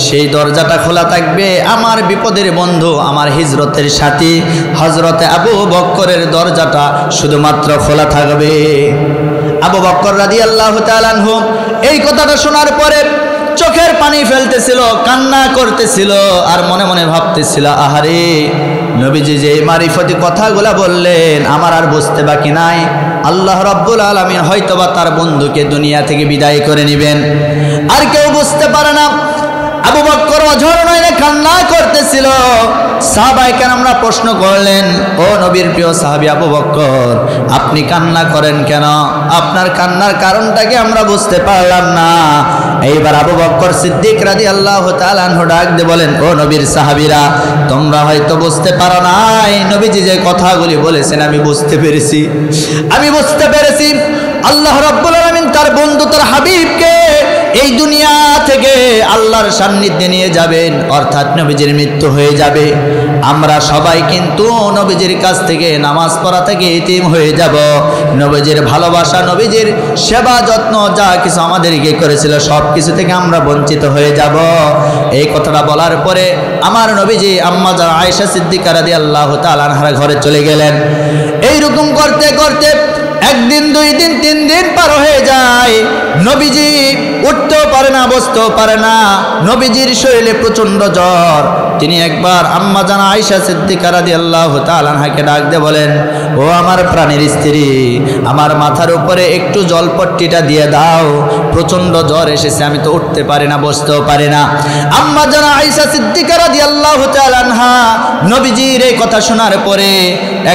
সেই দরজাটা খোলা থাকবে আমার বিপদের বন্ধু, আমার হিজরতের সাথী হযরতে আবু বকরের দরজাটা শুধুমাত্র খোলা থাকবে। আবু বকর রাদিয়াল্লাহু তাআলা আনহু এই কথাটা শোনার পরে চোখের পানি ফেলতেছিল, কান্না করতেছিল, আর মনে মনে ভাবতেছিল, আহারে, নবীজি যে মারিফতি কথাগুলা বললেন আমার আর বুঝতে বাকি নাই। আল্লাহ রাব্বুল আলামিন হয়তোবা তার বন্ধুকে দুনিয়া থেকে বিদায় করে নেবেন, আর কেউ বুঝতে পারে না। আবু বকর অঝর নয়নে কান্না করতেছিল। সাহাবায়ে কেরামরা প্রশ্ন করলেন, ও নবীর প্রিয় সাহাবী আবু বকর, আপনি কান্না করেন কেন? আপনার কান্নার কারণটা কি আমরা বুঝতে পারলাম না। এইবার আবু বকর সিদ্দিক রাদিয়াল্লাহু তাআলা আনহু ডাক দিয়ে বলেন, ও নবীর সাহাবীরা, তোমরা হয়তো বুঝতে পারো নাই, নবীজি যে কথাগুলি বলেছেন আমি বুঝতে পেরেছি। আল্লাহ রাব্বুল আলামিন তার বন্ধু, তার হাবিবকে এই দুনিয়া থেকে আল্লাহর সান্নিধ্যে নিয়ে যাবেন, অর্থাৎ নবীজির মৃত্যু হয়ে যাবে। আমরা সবাই কিন্তু নবীজির কাছ থেকে নামাজ পড়া থেকে ইতিম হয়ে যাব। নবীজির ভালোবাসা, নবীজির সেবা যত্ন যা কিছু আমাদেরকে করেছিল সব কিছু থেকে আমরা বঞ্চিত হয়ে যাব। এই কথাটা বলার পরে আমার নবীজি আম্মা জান আয়েশা সিদ্দিকা রাদিয়াল্লাহু তাআলা আনহার ঘরে চলে গেলেন। এইরকম করতে করতে 1 দিন 2 দিন 3 দিন পার হয়ে যায়। নবীজি উঠতেও পারে না, বসতেও পারে না। নবীজির শরীরে প্রচন্ড জ্বর। তিনি একবার আম্মা জান আয়েশা সিদ্দিকা রাদিয়াল্লাহু তাআলা আনহাকে ডাক দিয়ে বলেন, ও আমার প্রাণের স্ত্রী, আমার মাথার উপরে একটু জলপট্টিটা দিয়ে দাও, প্রচন্ড জ্বর এসেছে, আমি তো উঠতে পারি না, বসতেও পারি না। আম্মা জান আয়েশা সিদ্দিকা রাদিয়াল্লাহু তাআলা আনহা নবীজির এই কথা শোনার পরে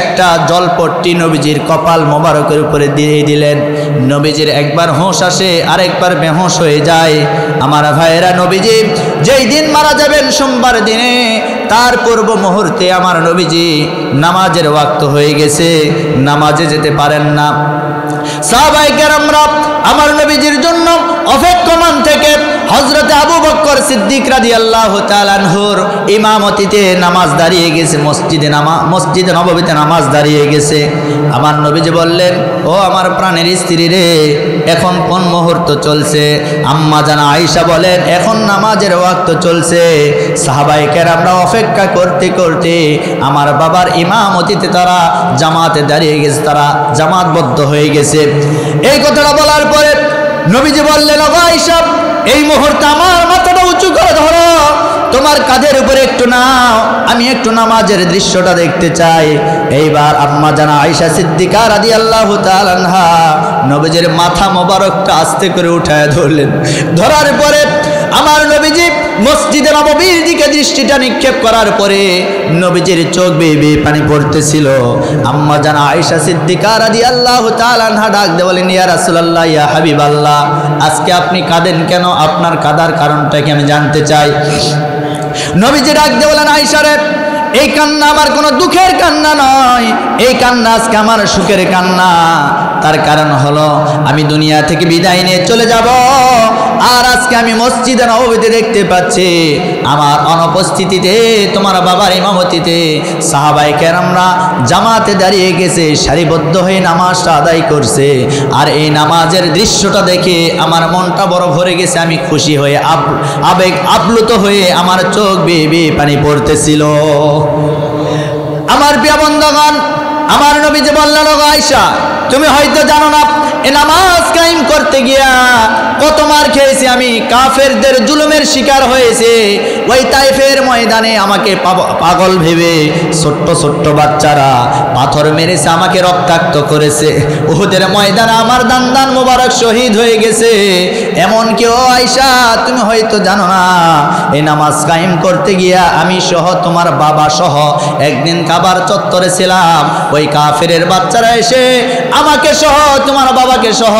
একটা জলপট্টি নবীজির কপাল মোবারকের উপরে দিয়ে দিলেন। নবীজির একবার হোশ আসে, আরেকবার বেহোশ হয়ে যায়। আমার ভাইয়েরা, নবীজি যেই দিন মারা যাবেন সোমবার দিনে, তার পূর্ব মুহূর্তে আমার নবীজি নামাজের ওয়াক্ত হয়ে গেছে, নামাজে যেতে পারেন না। সাহাবায়ে কেরামরা আমার নবীজির জন্য অপেক্ষমান থেকে হযরত আবু বকর সিদ্দিক রাদিয়াল্লাহু তাআলা আনহুর ইমামতিতে নামাজ দাঁড়িয়ে গেছে, মসজিদে নববীতে নামাজ দাঁড়িয়ে গেছে। আমার নবীজি বললেন, ও আমার প্রাণের স্ত্রী রে, এখন কোন মুহূর্ত চলছে? আম্মা জানা আয়েশা বলেন, এখন নামাজের ওয়াক্ত চলছে। সাহাবায়ে কেরামরা অপেক্ষা করতে করতে আমার বাবার ইমামতিতে তারা জামাতে দাঁড়িয়ে গেছে, তারা জামাতবদ্ধ হয়ে গেছে। এই কথাটা বলার পরে নবীজি বললেন, ও আয়েশা, এই মুহূর্তে আমার মাথাটা উঁচু করে ধরো, তোমার কাঁধের উপরে একটু নাও, আমি একটু নামাজের দৃশ্যটা দেখতে চাই। এইবার আম্মা জানা আয়েশা সিদ্দিকা রাদিয়াল্লাহু তাআলা আনহা নবীজির মাথা মোবারকটা আস্তে করে উঠায় ধরলেন। ধরার পরে আমার নবীজি মসজিদে নববীর দিকে দৃষ্টিটা নিক্ষেপ করার পরে নবীজির চোখ বেয়ে বেয়ে পানি পড়তেছিল। আম্মা জানা আয়েশা সিদ্দিকা রাদিয়াল্লাহু তাআলা আনহা ডাক দিয়ে বলেন, ইয়া রাসূলুল্লাহ, ইয়া হাবিবাল্লাহ, আজকে আপনি কাঁদেন কেন? আপনার কাঁদার কারণটা কি আমি জানতে চাই। নবীজি ডাক দিয়ে বলেন, আয়েশা রে, এই কান্না আমার কোনো দুঃখের কান্না নয়, এই কান্না আজকে আমার সুখের কান্না। তার কারণ হলো আমি দুনিয়া থেকে বিদায় নিয়ে চলে যাব, আর আজকে আমি মসজিদে নববীতে দেখতে পাচ্ছি আমার অনুপস্থিতিতে তোমার বাবার ইমামতিতে সাহাবায়ে কেরামরা জামাতে দাঁড়িয়ে গেছে, সারিবদ্ধ হয়ে নামাজটা আদায় করছে। আর এই নামাজের দৃশ্যটা দেখে আমার মনটা বড় ভরে গেছে, আমি খুশি হয়ে আবেগ আপ্লুত হয়ে আমার চোখ বেয়ে বেয়ে পানি পড়তেছিল। আমার প্রিয় বন্ধুগণ, আমার নবীজি বললেন, ও আয়েশা, তুমি হয়তো জানো না, এ নামাজ কায়েম করতে গিয়া কত মার খেয়েছি আমি, কাফেরদের জুলুমের শিকার হয়েছে। ওই তাইফের ময়দানে আমাকে পাগল ভেবে ছোট্ট ছোট্ট বাচ্চারা পাথর মেরেছে, আমাকে রক্তাক্ত করেছে। উহুদের ময়দানে আমার দান মোবারক শহীদ হয়ে গেছে। এমন কেউ আয়েশা, তুমি হয়তো জানো না, এই নামাজ কায়েম করতে গিয়া আমি সহ তোমার বাবা সহ একদিন কাবার চত্বরে ছিলাম। ওই কাফেরের বাচ্চারা এসে আমাকে সহ তোমার বাবাকে সহ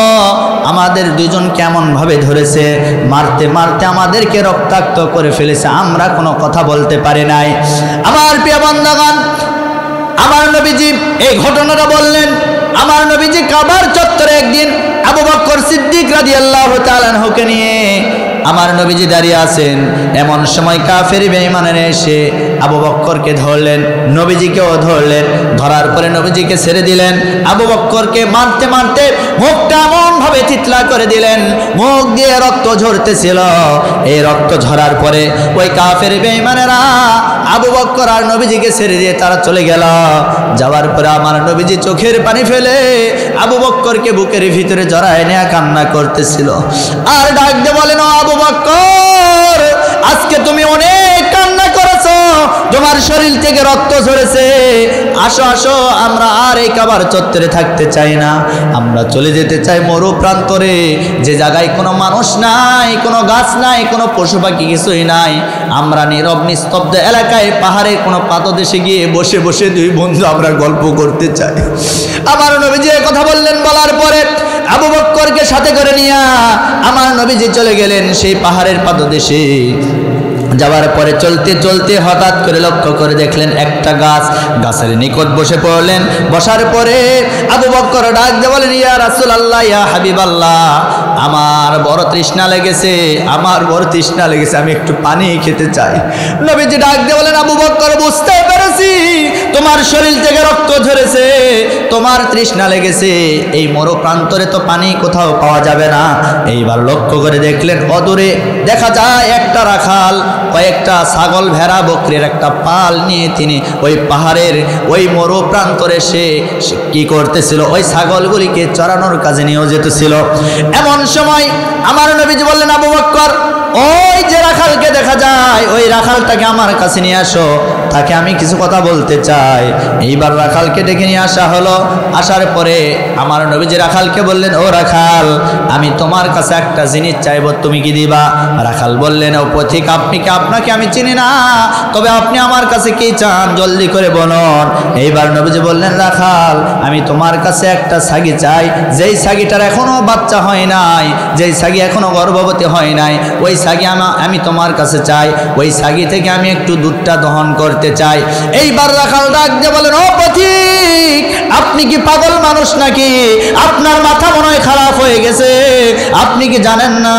আমাদের দুজন কেমন ভাবে ধরেছে, মারতে মারতে আমাদেরকে রক্তাক্ত করে ফেলেছে, আমরা কোনো কথা বলতে পারি নাই। আমার প্রিয় বান্দাগণ, আমার নবীজি এই ঘটনাটা বললেন। আমার নবীজি কাবার চত্বরে একদিন আবু বকর সিদ্দিক রাদিয়াল্লাহু তাআলা আনহুকে নিয়ে আমার নবীজি দাঁড়িয়ে আছেন। এমন সময় কাফের বেঈমানেরা এসে আবু বকরকে ধরলেন, নবীজিকেও ধরলেন। ধরার পরে নবীজিকে ছেড়ে দিলেন। আবু বকরকে মারতে মারতে মুখটা এমন ভাবে চিৎলা করে দিলেন, মুখ দিয়ে রক্ত ঝরতেছিল। এই রক্ত ঝরার পরে ওই কাফের বেঈমানেরা আবু বকর আর নবীজিকে ছেড়ে দিয়ে তারা চলে গেল। যাওয়ার পরে আমার নবীজি চোখের পানি ফেলে আবু বকরকে বুকের ভিতরে জড়ায় নিয়ে কান্না করতেছিল। আর ডাক দিয়ে বলেন, ও আবু বকর, আজকে তুমি অনেক কান্না করেছো, তোমার শরীর থেকে রক্ত ঝরেছে। আসো আসো, আমরা আর এই কাবার চত্বরে থাকতে চাই না, আমরা চলে যেতে চাই মরু প্রান্তরে, যে জায়গায় কোনো মানুষ নাই, কোনো গাছ নাই, কোনো পশু পাখি কিছুই নাই। আমরা নীরব নিস্তব্ধ এলাকায় পাহাড়ের কোনো পাদদেশে গিয়ে বসে বসে দুই বন্ধু আমরা গল্প করতে চাই। আমার নবীজি কথা বললেন। বলার পরে আবু বকরকে সাথে করে নিয়ে আমার নবীজি চলে গেলেন সেই পাহাড়ের পাদদেশে। যাওয়ার পরে চলতে চলতে হঠাৎ করে লক্ষ্য করে দেখলেন একটা গাছ, গাছের নিকট বসে পড়লেন। বসার পরে আবু বকর ডাক দিয়ে বলেন, ইয়া রাসূলুল্লাহ, ইয়া হাবিবাল্লাহ, আমার বড় তৃষ্ণা লেগেছে, আমার বড় তৃষ্ণা লেগেছে, আমি একটু পানি খেতে চাই। নবীজি ডাক দিয়ে বলেন, আবু বকর, বুঝতে পেরেছি তোমার শরীর থেকে রক্ত ঝরেছে, তোমার তৃষ্ণা লেগেছে, এই মরু প্রান্তরে তো পানি কোথাও পাওয়া যাবে না। এইবার লক্ষ্য করে দেখলেন অদূরে দেখা যায় একটা রাখাল কয়েকটা ছাগল ভেড়া বকরির একটা পাল নিয়ে তিনি ওই পাহাড়ের ওই মরু প্রান্তরে সে কি করতেছিল, ওই ছাগলগুলিকে চড়ানোর কাজে নিয়োজিত ছিল। এমন সময় আমার নবীজি বললেন, আবু বকর, ওই যে রাখালকে দেখা যায়, ওই রাখালটাকে আমার কাছে নিয়ে আসো। তাকে আমি কিছু কথা বলতে চাই। এইবার রাখালকে ডেকে নিয়ে আসা হলো। আসার পরে আমার নবীজি রাখালকে বললেন, ও রাখাল, আমি তোমার কাছে একটা জিনিস চাইবো, তুমি কি দিবা? রাখাল বললেন, ও পথিক, আপনাকে আমি চিনি না, তবে আপনি আমার কাছে কি চান জলদি করে বলুন। এইবার নবীজি বললেন, রাখাল, আমি তোমার কাছে একটা ছাগি চাই, যেই ছাগিটার এখনো বাচ্চা হয় নাই, যেই ছাগি এখনো গর্ভবতী হয় নাই, ওই ছাগি আমি তোমার কাছে চাই। ওই ছাগি থেকে আমি একটু দুধটা দহন করতে চাই। এইবার রাখাল ডাক দিয়ে বলেন, ও পথিক, আপনি কি পাগল মানুষ নাকি? আপনার মাথা মনে হয় খারাপ হয়ে গেছে। আপনি কি জানেন না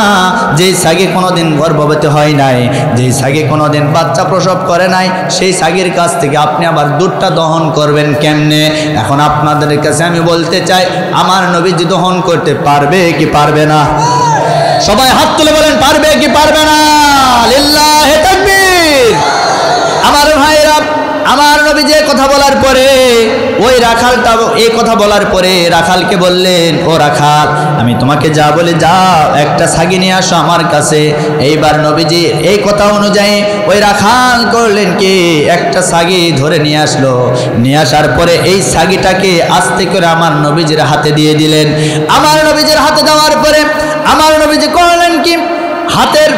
যেই ছাগি কোনোদিন গর্ভবতী হয় নাই, যেই ছাগি কোনোদিন বাচ্চা প্রসব করে নাই, সেই ছাগির কাছ থেকে আপনি আবার দুধটা দহন করবেন কেমনে? এখন আপনাদের কাছে আমি বলতে চাই, আমার নবীজি দহন করতে পারবে কি পারবে না? সবাই হাত তুলে বলেন, পারবে কি পারবে না? লিল্লাহি তাকবীর। আমার ভাইরা, আমার নবী যে কথা বলার পরে ওই রাখালটা এই কথা বলার পরে রাখালকে বললেন, ও রাখাল, আমি তোমাকে যা বলে যাও, একটা ছাগি নিয়ে আসো আমার কাছে। এইবার নবীজি এই কথা অনুযায়ী ওই রাখাল করলেন কি, একটা ছাগি ধরে নিয়ে আসলো। নিয়ে আসার পরে এই ছাগিটাকে আস্তে করে আমার নবীজির হাতে দিয়ে দিলেন। আমার নবীজির হাতে দেওয়ার পরে আমার নবীজি করলেন কি, হাতের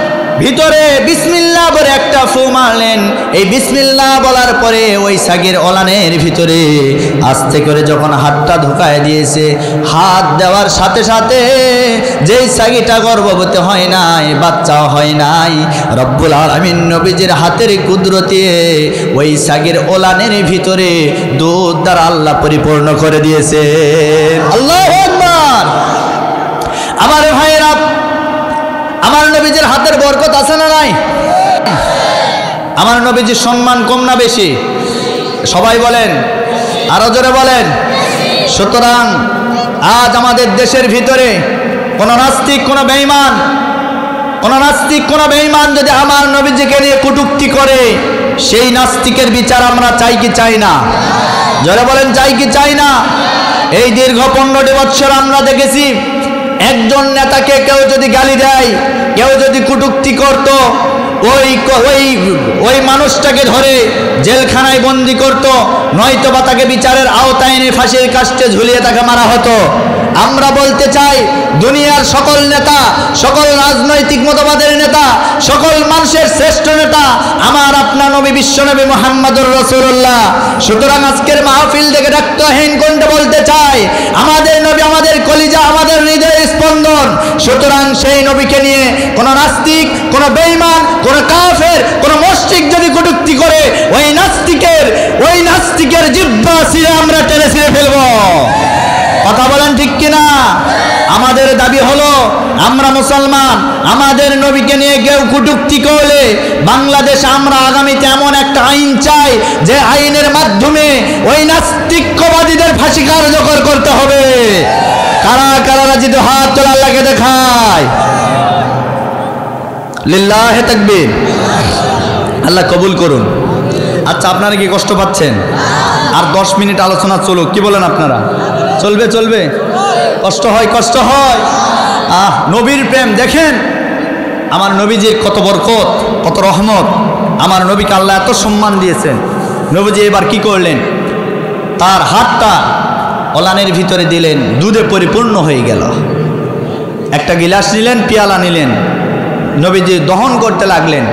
ভিতরে বিসমিল্লাহ বলে একটা ফু মারলেন। এই বিসমিল্লাহ বলার পরে ওই ছাগির ওলানের ভিতরে আস্তে করে যখন হাতটা ঢুকায় দিয়েছে, হাত দেওয়ার সাথে সাথে যেই ছাগিটা গর্ভবতী হয় নাই, বাচ্চাও হয় নাই, রব্বুল আলামিন নবীজির হাতের কুদরতে ওই ছাগির ওলানের ভিতরে দুধ দ্বারা আল্লাহ পরিপূর্ণ করে দিয়েছে। আল্লাহু আকবার। আমার ভাইয়েরা, আমার নবীজির হাতের বরকত আছে না নাই? আমার নবীজির সম্মান কম না বেশি? সবাই বলেন, আরো জোরে বলেন। সুতরাং আজ আমাদের দেশের ভিতরে কোন নাস্তিক, কোন বেঈমান যদি আমার নবীজিকে নিয়ে কটূক্তি করে, সেই নাস্তিকের বিচার আমরা চাই কি চাই না? জোরে বলেন, চাই কি চাই না? এই দীর্ঘ 15 বছর আমরা দেখেছি, একজন নেতাকে কেউ যদি গালি দেয়, কেউ যদি কটূক্তি করত, ওই মানুষটাকে ধরে জেলখানায় বন্দি করত, নয়তো বা তাকে বিচারের আওতায় এনে ফাঁসির কাস্টে ঝুলিয়ে তাকে মারা হতো। আমরা বলতে চাই, দুনিয়ার সকল নেতা, সকল রাজনৈতিক মতবাদের নেতা, সকল মানুষের শ্রেষ্ঠ নেতা আমার আপনার নবী বিশ্বনবী মুহাম্মদুর রাসূলুল্লাহ। সুতরাং আজকের মাহফিল থেকে রক্তহীন কণ্ঠে বলতে চাই, আমাদের নবী আমাদের কলিজা, আমাদের হৃদয়ের স্পন্দন। সুতরাং সেই নবীকে নিয়ে কোন নাস্তিক, কোন বেঈমান, কোন কাফের, কোন মুশরিক যদি কটূক্তি করে, ওই নাস্তিকের জিহ্বা ছিঁড়ে আমরা টেনে ছিঁড়ে ফেলবো। কথা বলেন ঠিক কিনা? আমাদের দাবি হলো, আমরা মুসলমান, আমাদের নবীকে নিয়ে কেউ কটূক্তি করলে বাংলাদেশে আমরা আগামীতে এমন একটা আইন চাই, যে আইনের মাধ্যমে ওই নাস্তিকবাদীদের ফাঁসি কার্যকর করতে হবে। কারা কারা রাজি? তো হাত তোলা, আল্লাহকে দেখায়। লিল্লাহি তাকবীর। আল্লাহ কবুল করুন। আচ্ছা, আপনারা কি কষ্ট পাচ্ছেন? আর 10 মিনিট আলোচনা চলুক, কি বলেন আপনারা? চলবে? কষ্ট হয়। নবীর প্রেম দেখেন, আমার নবীজির কত বরকত, কত রহমত। আমার নবীকে আল্লাহ এত সম্মান দিয়েছেন। নবীজি এবার কি করলেন, তার হাতটা ওলানের ভিতরে দিলেন, দুধে পরিপূর্ণ হয়ে গেল। একটা গিলাস নিলেন, পেয়ালা নিলেন, নবীজি দহন করতে লাগলেন।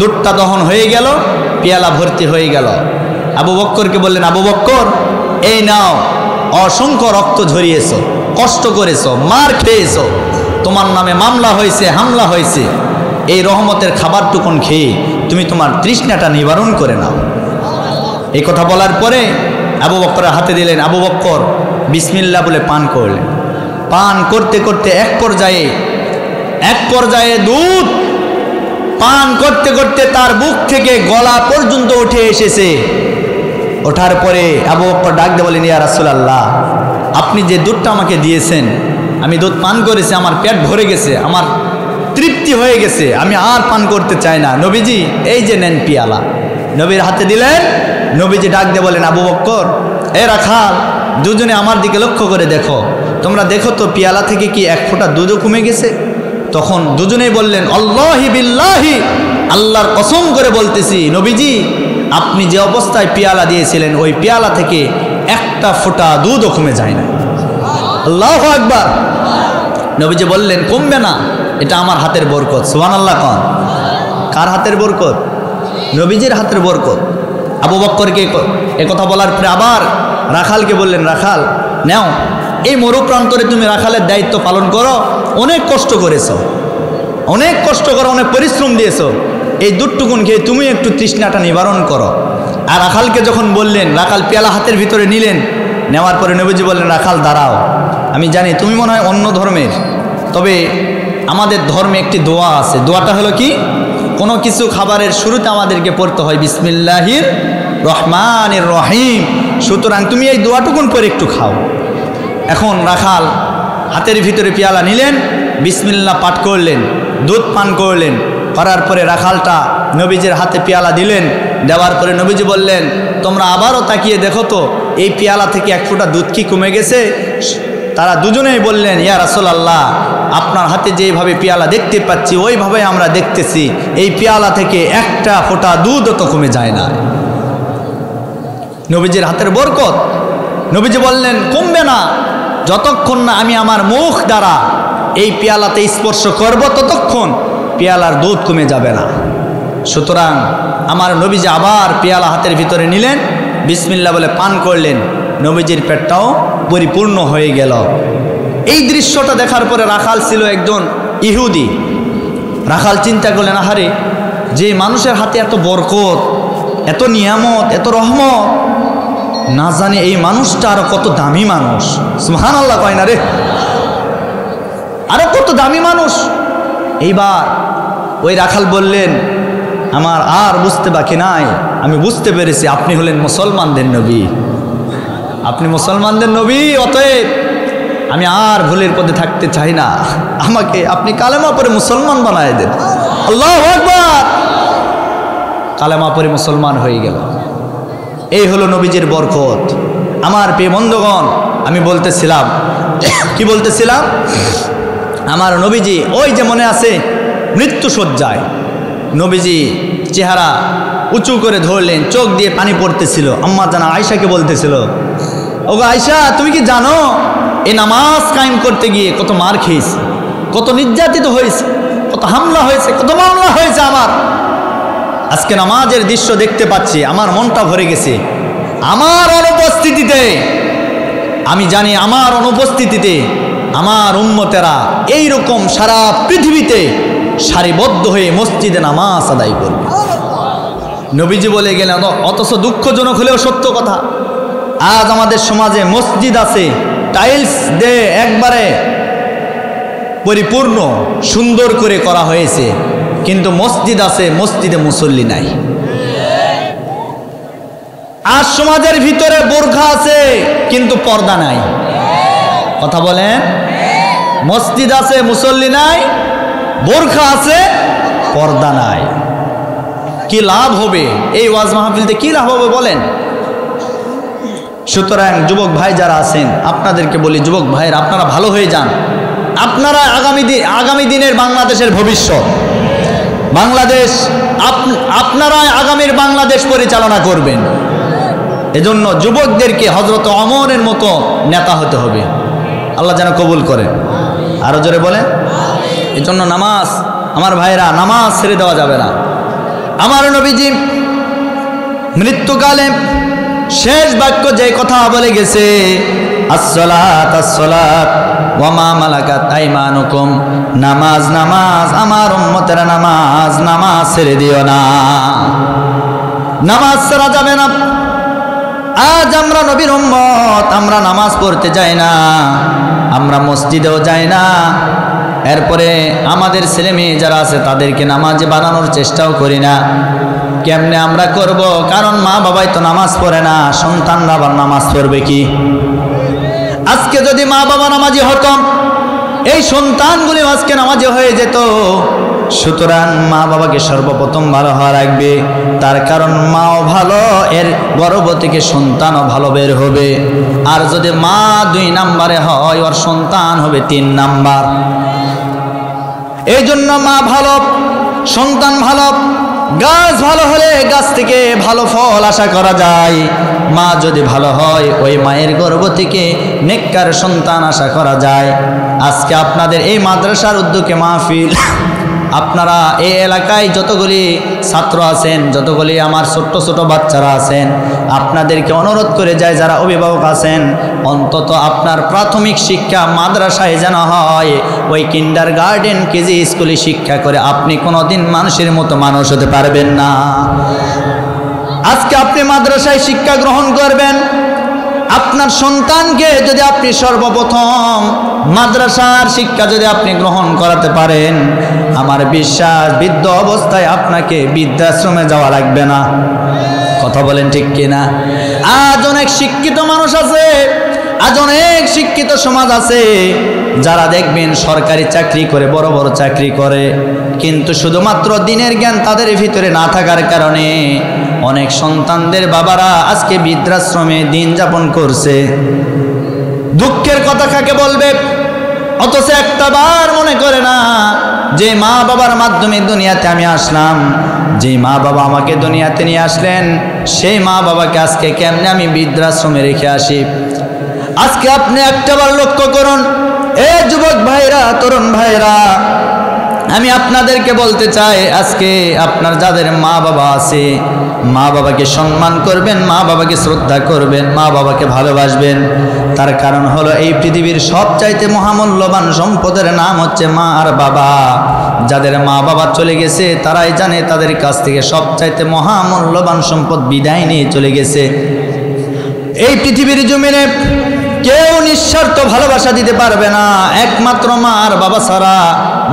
দুধটা দহন হয়ে গেল, পেয়ালা ভর্তি হয়ে গেল। আবু বক্করকে বললেন, আবু বক্কর, এই নাও, অসংখ্য রক্ত ঝরিয়েছো, কষ্ট করেছো, মার খেয়েছো, তোমার নামে মামলা হয়েছে, হামলা হয়েছে, এই রহমতের খাবারটুকুন খেয়ে তুমি তোমার তৃষ্ণাটা নিবারণ করে নাও। এই কথা বলার পরে আবু বক্করের হাতে দিলেন। আবু বক্কর বিসমিল্লাহ বলে পান করলেন। পান করতে করতে এক পর্যায়ে দুধ পান করতে করতে তার বুক থেকে গলা পর্যন্ত উঠে এসেছে। ওঠার পরে আবু বক্কর ডাক দিয়ে বলেন, ইয়া রাসূলুল্লাহ, আপনি যে দুধটা আমাকে দিয়েছেন, আমি দুধ পান করেছি, আমার পেট ভরে গেছে, আমার তৃপ্তি হয়ে গেছে, আমি আর পান করতে চাই না। নবীজি, এই যে নেন পিয়ালা। নবীর হাতে দিলেন। নবীজি ডাক দিয়ে বলেন, আবু বক্কর, এ রাখাল, দুজনে আমার দিকে লক্ষ্য করে দেখো, তোমরা দেখো তো পিয়ালা থেকে কি এক ফোঁটা দুধও কমে গেছে? তখন দুজনেই বললেন, আল্লাহি বিল্লাহি, আল্লাহর কসম করে বলতেছি নবীজি, আপনি যে অবস্থায় পেয়ালা দিয়েছিলেন ওই পেয়ালা থেকে একটা ফোঁটা দুধও কমে যায় না। আল্লাহু আকবার। নবীজি বললেন কমবে না, এটা আমার হাতের বরকত। সুবহানাল্লাহ কোন? কার হাতের বরকত? নবীজির হাতের বরকত। আবু বকরকে কথা বলার পরে আবার রাখালকে বললেন, রাখাল নাও, এই মরুপ্রান্তরে তুমি রাখালের দায়িত্ব পালন করো, অনেক কষ্ট করেছো, অনেক কষ্ট করো, অনেক পরিশ্রম দিয়েছো, এই দুধটুকুন খেয়ে তুমি একটু তৃষ্ণাটা নিবারণ করো। আর রাখালকে যখন বললেন, রাখাল পেয়ালা হাতের ভিতরে নিলেন, নেওয়ার পরে নবীজি বললেন, রাখাল দাঁড়াও, আমি জানি তুমি মনে হয় অন্য ধর্মের, তবে আমাদের ধর্মে একটি দোয়া আছে। দোয়াটা হলো কি? কোনো কিছু খাবারের শুরুতে আমাদেরকে পড়তে হয় বিসমিল্লাহির রহমানির রহিম। সুতরাং তুমি এই দোয়াটুকুন পরে একটু খাও। এখন রাখাল হাতের ভিতরে পেয়ালা নিলেন, বিসমিল্লাহ পাঠ করলেন, দুধ পান করলেন, করার পরে রাখালটা নবীজির হাতে পেয়ালা দিলেন। দেওয়ার পরে নবীজি বললেন, তোমরা আবারও তাকিয়ে দেখো তো এই পেয়ালা থেকে এক ফোঁটা দুধ কি কমে গেছে? তারা দুজনেই বললেন, ইয়া রাসূলুল্লাহ, আপনার হাতে যেভাবে পেয়ালা দেখতে পাচ্ছি ওইভাবে আমরা দেখতেছি, এই পেয়ালা থেকে একটা ফোঁটা দুধও তো কমে যায় না। নবীজির হাতের বরকত। নবীজি বললেন কমবে না, যতক্ষণ না আমি আমার মুখ দ্বারা এই পেয়ালাতে স্পর্শ করব ততক্ষণ পেয়ালার দুধ কমে যাবে না। সুতরাং আমার নবীজি আবার পেয়ালা হাতের ভিতরে নিলেন, বিসমিল্লাহ বলে পান করলেন, নবীজির পেটটাও পরিপূর্ণ হয়ে গেল। এই দৃশ্যটা দেখার পরে রাখাল ছিল একজন ইহুদি। রাখাল চিন্তা করলেন, আহারে, যে মানুষের হাতে এত বরকত, এত নিয়ামত, এত রহমত, না জানি এই মানুষটা আরো কত দামি মানুষ। সুবহানাল্লাহ কয় না রে? আরো কত দামি মানুষ। এইবার ওই রাখাল বললেন, আমার আর বুঝতে বাকি নাই, আমি বুঝতে পেরেছি আপনি হলেন মুসলমানদের নবী, আপনি মুসলমানদের নবী, অতএব আমি আর ভুলের পথে থাকতে চাই না, আমাকে আপনি কালেমা পড়ে মুসলমান বানায় দেন। আল্লাহু আকবার। কালেমা পড়ে মুসলমান হয়ে গেল। এই হলো নবীজির বরকত। আমার প্রিয় বন্ধুগণ, আমি বলতেছিলাম, কি বলতেছিলাম, আমার নবীজি ওই যে মনে আছে মৃত্যুশয্যায়, নবীজি চেহারা উঁচু করে ধরলেন, চোখ দিয়ে পানি পড়তেছিল। আম্মা জানা আয়েশাকে বলতেছিল, ওগো আয়েশা, তুমি কি জানো এই নামাজ কায়েম করতে গিয়ে কত মার খেয়েছে, কত নির্যাতিত হয়েছে, কত হামলা হয়েছে, কত মামলা হয়েছে আমার। আজকে নামাজের দৃশ্য দেখতে পাচ্ছি, আমার মনটা ভরে গেছে। আমার অনুপস্থিতিতে, আমি জানি আমার অনুপস্থিতিতে আমার উম্মতেরা এইরকম সারা পৃথিবীতে সারিবদ্ধ হয়ে মসজিদে নামাজ আদায় করবে। নবীজি বলে গেলেন, অথচ দুঃখজনক হলেও সত্য কথা, আজ আমাদের সমাজে মসজিদ আছে, টাইলস দিয়ে একবারে পরিপূর্ণ সুন্দর করে করা হয়েছে, কিন্তু মসজিদ আছে, মসজিদে মুসল্লি নাই। আর সমাজের ভিতরে বোরখা আছে কিন্তু পর্দা নাই। কথা বলেন? মসজিদ আছে, মুসল্লি নাই, বোরখা আছে, পর্দা নাই। কি লাভ হবে এই ওয়াজ মাহফিলতে? কি লাভ হবে বলেন? সুতরাং যুবক ভাই যারা আছেন, আপনাদেরকে বলি, যুবক ভাইয়ের আপনারা ভালো হয়ে যান। আপনারা আগামী দিনের বাংলাদেশের ভবিষ্যৎ, বাংলাদেশ আপনারাই আগামীর বাংলাদেশ পরিচালনা করবেন। এজন্য যুবকদেরকে হযরত ওমরের মতো নেতা হতে হবে। আল্লাহ যেন কবুল করেন। আরো জোরে বলেন। এজন্য নামাজ, আমার ভাইরা, নামাজ ছেড়ে দেওয়া যাবে না। আমার নবীজি মৃত্যুকালে শেষ বাক্য যে কথা বলে গেছে, আসসালাত আসসালাত ওয়া মা মালাকাত আইমানুকুম, নামাজ নামাজ, আমার উম্মতেরা নামাজ, নামাজ ছেড়ে দিও না, নামাজ ছাড়া যাবে না। আজ আমরা নবীর উম্মত, আমরা নামাজ পড়তে যাই না, আমরা মসজিদেও যাই না, এরপরে আমাদের ছেলে মেয়ে যারা আছে তাদেরকে নামাজে বানানোর চেষ্টাও করি না। কেমনে আমরা করব? কারণ মা বাবাই তো নামাজ পড়ে না, সন্তানরা আবার নামাজ পড়বে কি? আজকে যদি মা বাবা নামাজি হতো, এই সন্তানগুলি আজকে নামাজি হয়ে যেত। সুতরাং মা বাবাকে সর্বপ্রথম ভালো হওয়া রাখবে, তার কারণ মাও ভালো, এর গর্ভ থেকে সন্তানও ভালো বের হবে। আর যদি মা 2 নম্বরে হয়, ওর সন্তান হবে 3 নাম্বার। এই জন্য মা ভালো, সন্তান ভালো, গাছ ভালো হলে গাছ থেকে ভালো ফল আশা করা যায়, মা যদি ভালো হয় ওই মায়ের গর্ভ থেকে নেককার সন্তান আশা করা যায়। আজকে আপনাদের এই মাদ্রাসার উদ্যোগে মাহফিল, আপনারা এই এলাকায় যতগুলি ছাত্র আছেন, যতগুলি আমার ছোট্ট ছোট বাচ্চারা আছেন, আপনাদেরকে অনুরোধ করে যায় যারা অভিভাবক আছেন, অন্তত আপনার প্রাথমিক শিক্ষা মাদ্রাসায় যেন হয়। ওই কিন্ডার গার্ডেন কেজি স্কুলে শিক্ষা করে আপনি কোনোদিন মানুষের মতো মানুষ হতে পারবেন না। আজকে আপনি মাদ্রাসায় শিক্ষা গ্রহণ করবেন, আপনার সন্তানকে যদি আপনি সর্বপ্রথম মাদ্রাসার শিক্ষা যদি আপনি গ্রহণ করাতে পারেন, আমার বিশ্বাস বৃদ্ধ অবস্থায় আপনাকে বৃদ্ধাশ্রমে যাওয়া লাগবে না। কথা বলেন ঠিক কিনা? আজ অনেক শিক্ষিত মানুষ আছে, আজ অনেক শিক্ষিত সমাজ আছে যারা দেখবেন সরকারি চাকরি করে, বড় বড় চাকরি করে, কিন্তু শুধুমাত্র দিনের জ্ঞান তাদের ভিতরে না থাকার কারণে অনেক সন্তানদের বাবারা আজকে বৃদ্ধাশ্রমে দিন যাপন করছে। দুঃখের কথা কাকে বলবে? অথচ একটা বার মনে করে না যে মা বাবার মাধ্যমে দুনিয়াতে আমি আসলাম, যে মা বাবা আমাকে দুনিয়াতে নিয়ে আসলেন, সেই মা বাবাকে আজকে কেমনে আমি বৃদ্ধাশ্রমে রেখে আসি। আজকে আপনি একটাবার লক্ষ্য করুন, এ যুবক ভাইরা, তরুণ ভাইরা, আমি আপনাদেরকে বলতে চাই, আজকে আপনার যাদের মা বাবা আছে, মা বাবাকে সম্মান করবেন, মা বাবাকে শ্রদ্ধা করবেন, মা বাবাকে ভালোবাসবেন। তার কারণ হলো এই পৃথিবীর সবচাইতে মহামূল্যবান সম্পদের নাম হচ্ছে মা আর বাবা। যাদের মা বাবা চলে গেছে তারাই জানে তাদের কাছ থেকে সবচাইতে মহামূল্যবান সম্পদ বিদায় নিয়ে চলে গেছে। এই পৃথিবীর জমিনে কেউ নিঃস্বার্থ ভালোবাসা দিতে পারবে না, একমাত্র মা আর বাবা ছাড়া।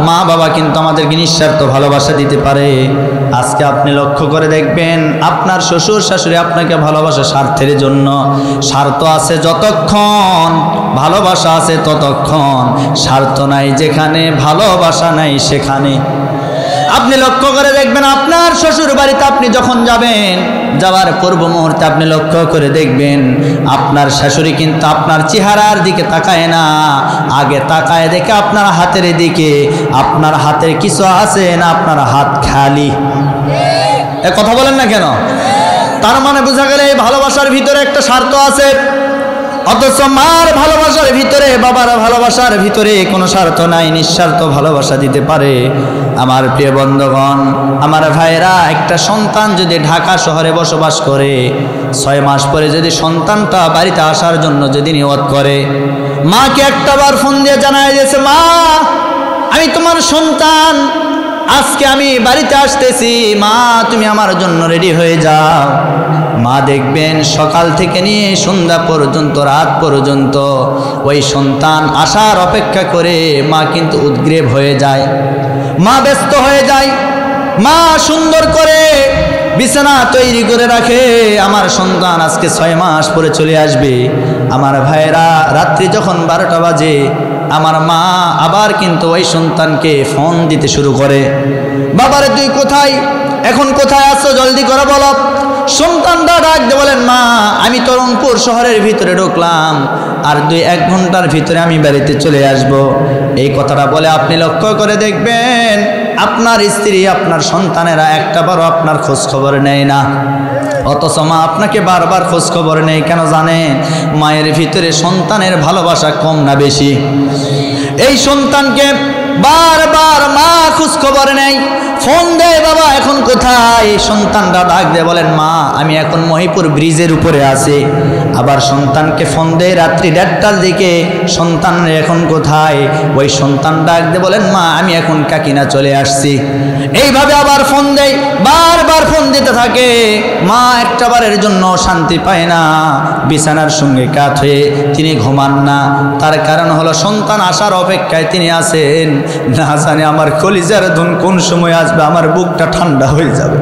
মা বাবা কিন্তু আমাদেরকে নিঃস্বার্থ ভালোবাসা দিতে পারে। আজকে আপনি লক্ষ্য করে দেখবেন, আপনার শ্বশুর শাশুড়ি আপনাকে ভালোবাসে স্বার্থের জন্য। স্বার্থ আছে যতক্ষণ, ভালোবাসা আছে ততক্ষণ। স্বার্থ নাই যেখানে, ভালোবাসা নাই সেখানে। আপনি লক্ষ্য করে দেখবেন, আপনার শ্বশুর বাড়িতে আপনি যখন যাবেন, যাওয়ার পূর্ব মুহূর্তে আপনি লক্ষ্য করে দেখবেন আপনার শাশুড়ি কিন্তু আপনার চেহারার দিকে তাকায় না, আগে তাকায় দেখে আপনার হাতের দিকে। আপনার হাতের কিছু আছে না, আপনার হাত খালি। এ কথা বলেন না কেন? তার মানে বোঝা গেল এই ভালোবাসার ভিতরে একটা স্বার্থ আছে। অথচ মার ভালোবাসার ভিতরে, বাবার ভালোবাসার ভিতরে কোনো স্বার্থ নাই, নিঃস্বার্থ ভালোবাসা দিতে পারে। আমার প্রিয় বন্ধুগণ, আমার ভাইরা, একটা সন্তান যদি ঢাকা শহরে বসবাস করে, 6 মাস পরে যদি সন্তানটা বাড়িতে আসার জন্য যদি নিয়ত করে, মাকে একটাবার ফোন দিয়ে জানায় দিয়েছে, মা আমি তোমার সন্তান, আজকে আমি বাড়িতে আসতেছি, মা তুমি আমার জন্য রেডি হয়ে যাও। মা দেখবেন সকাল থেকে নিয়ে সন্ধ্যা পর্যন্ত, রাত পর্যন্ত ওই সন্তান আসার অপেক্ষা করে মা কিন্তু উদ্গ্রীব হয়ে যায়, মা ব্যস্ত হয়ে যায়। মা সুন্দর করে বিছানা তৈরি করে রাখে, আমার সন্তান আজকে 6 মাস পরে চলে আসবে। আমার ভাইরা, রাত্রি যখন 12টা বাজে, আমার মা আবার কিন্তু ওই সন্তানকে ফোন দিতে শুরু করে, বাবারে তুই কোথায়, এখন কোথায় আছো, জলদি করে বলো। সন্তানটা ডাক দিয়ে বলেন, মা আমি তো রংপুর শহরের ভিতরে ঢুকলাম, আর 2-1 ঘন্টার ভিতরে আমি বাড়িতে চলে আসব। এই কথাটা বলে আপনি লক্ষ্য করে দেখবেন আপনার স্ত্রী, আপনার সন্তানেরা একটাবারও আপনার খোঁজ খবর নেয় না। অথচ মা আপনাকে বারবার খোঁজ খবর নেই কেন জানেন? মায়ের ভিতরে সন্তানের ভালোবাসা কম না বেশি? এই সন্তানকে বারবার মা খোঁজ খবর নেয়, ফোন দেয়, বাবা এখন কোথায়? সন্তানটা ডাক দিয়ে বলেন, মা আমি এখন মহিপুর ব্রিজের উপরে আছি। আবার সন্তানকে ফোন দেয় রাত্রি 1:30টার দিকে, সন্তান এখন কোথায়? ওই সন্তান ডাক দিয়ে বলেন, মা আমি এখন কাকিনা চলে আসছি। এইভাবে আবার ফোন দেয়, বারবার ফোন দিতে থাকে। মা একটাবারের জন্য শান্তি পায় না, বিছানার সঙ্গে কাত হয়ে তিনি ঘুমান না। তার কারণ হলো সন্তান আসার অপেক্ষায় তিনি আছেন, না জানে আমার কলিজার ধুন কোন সময় আসবে, আমার বুকটা ঠান্ডা হয়ে যাবে।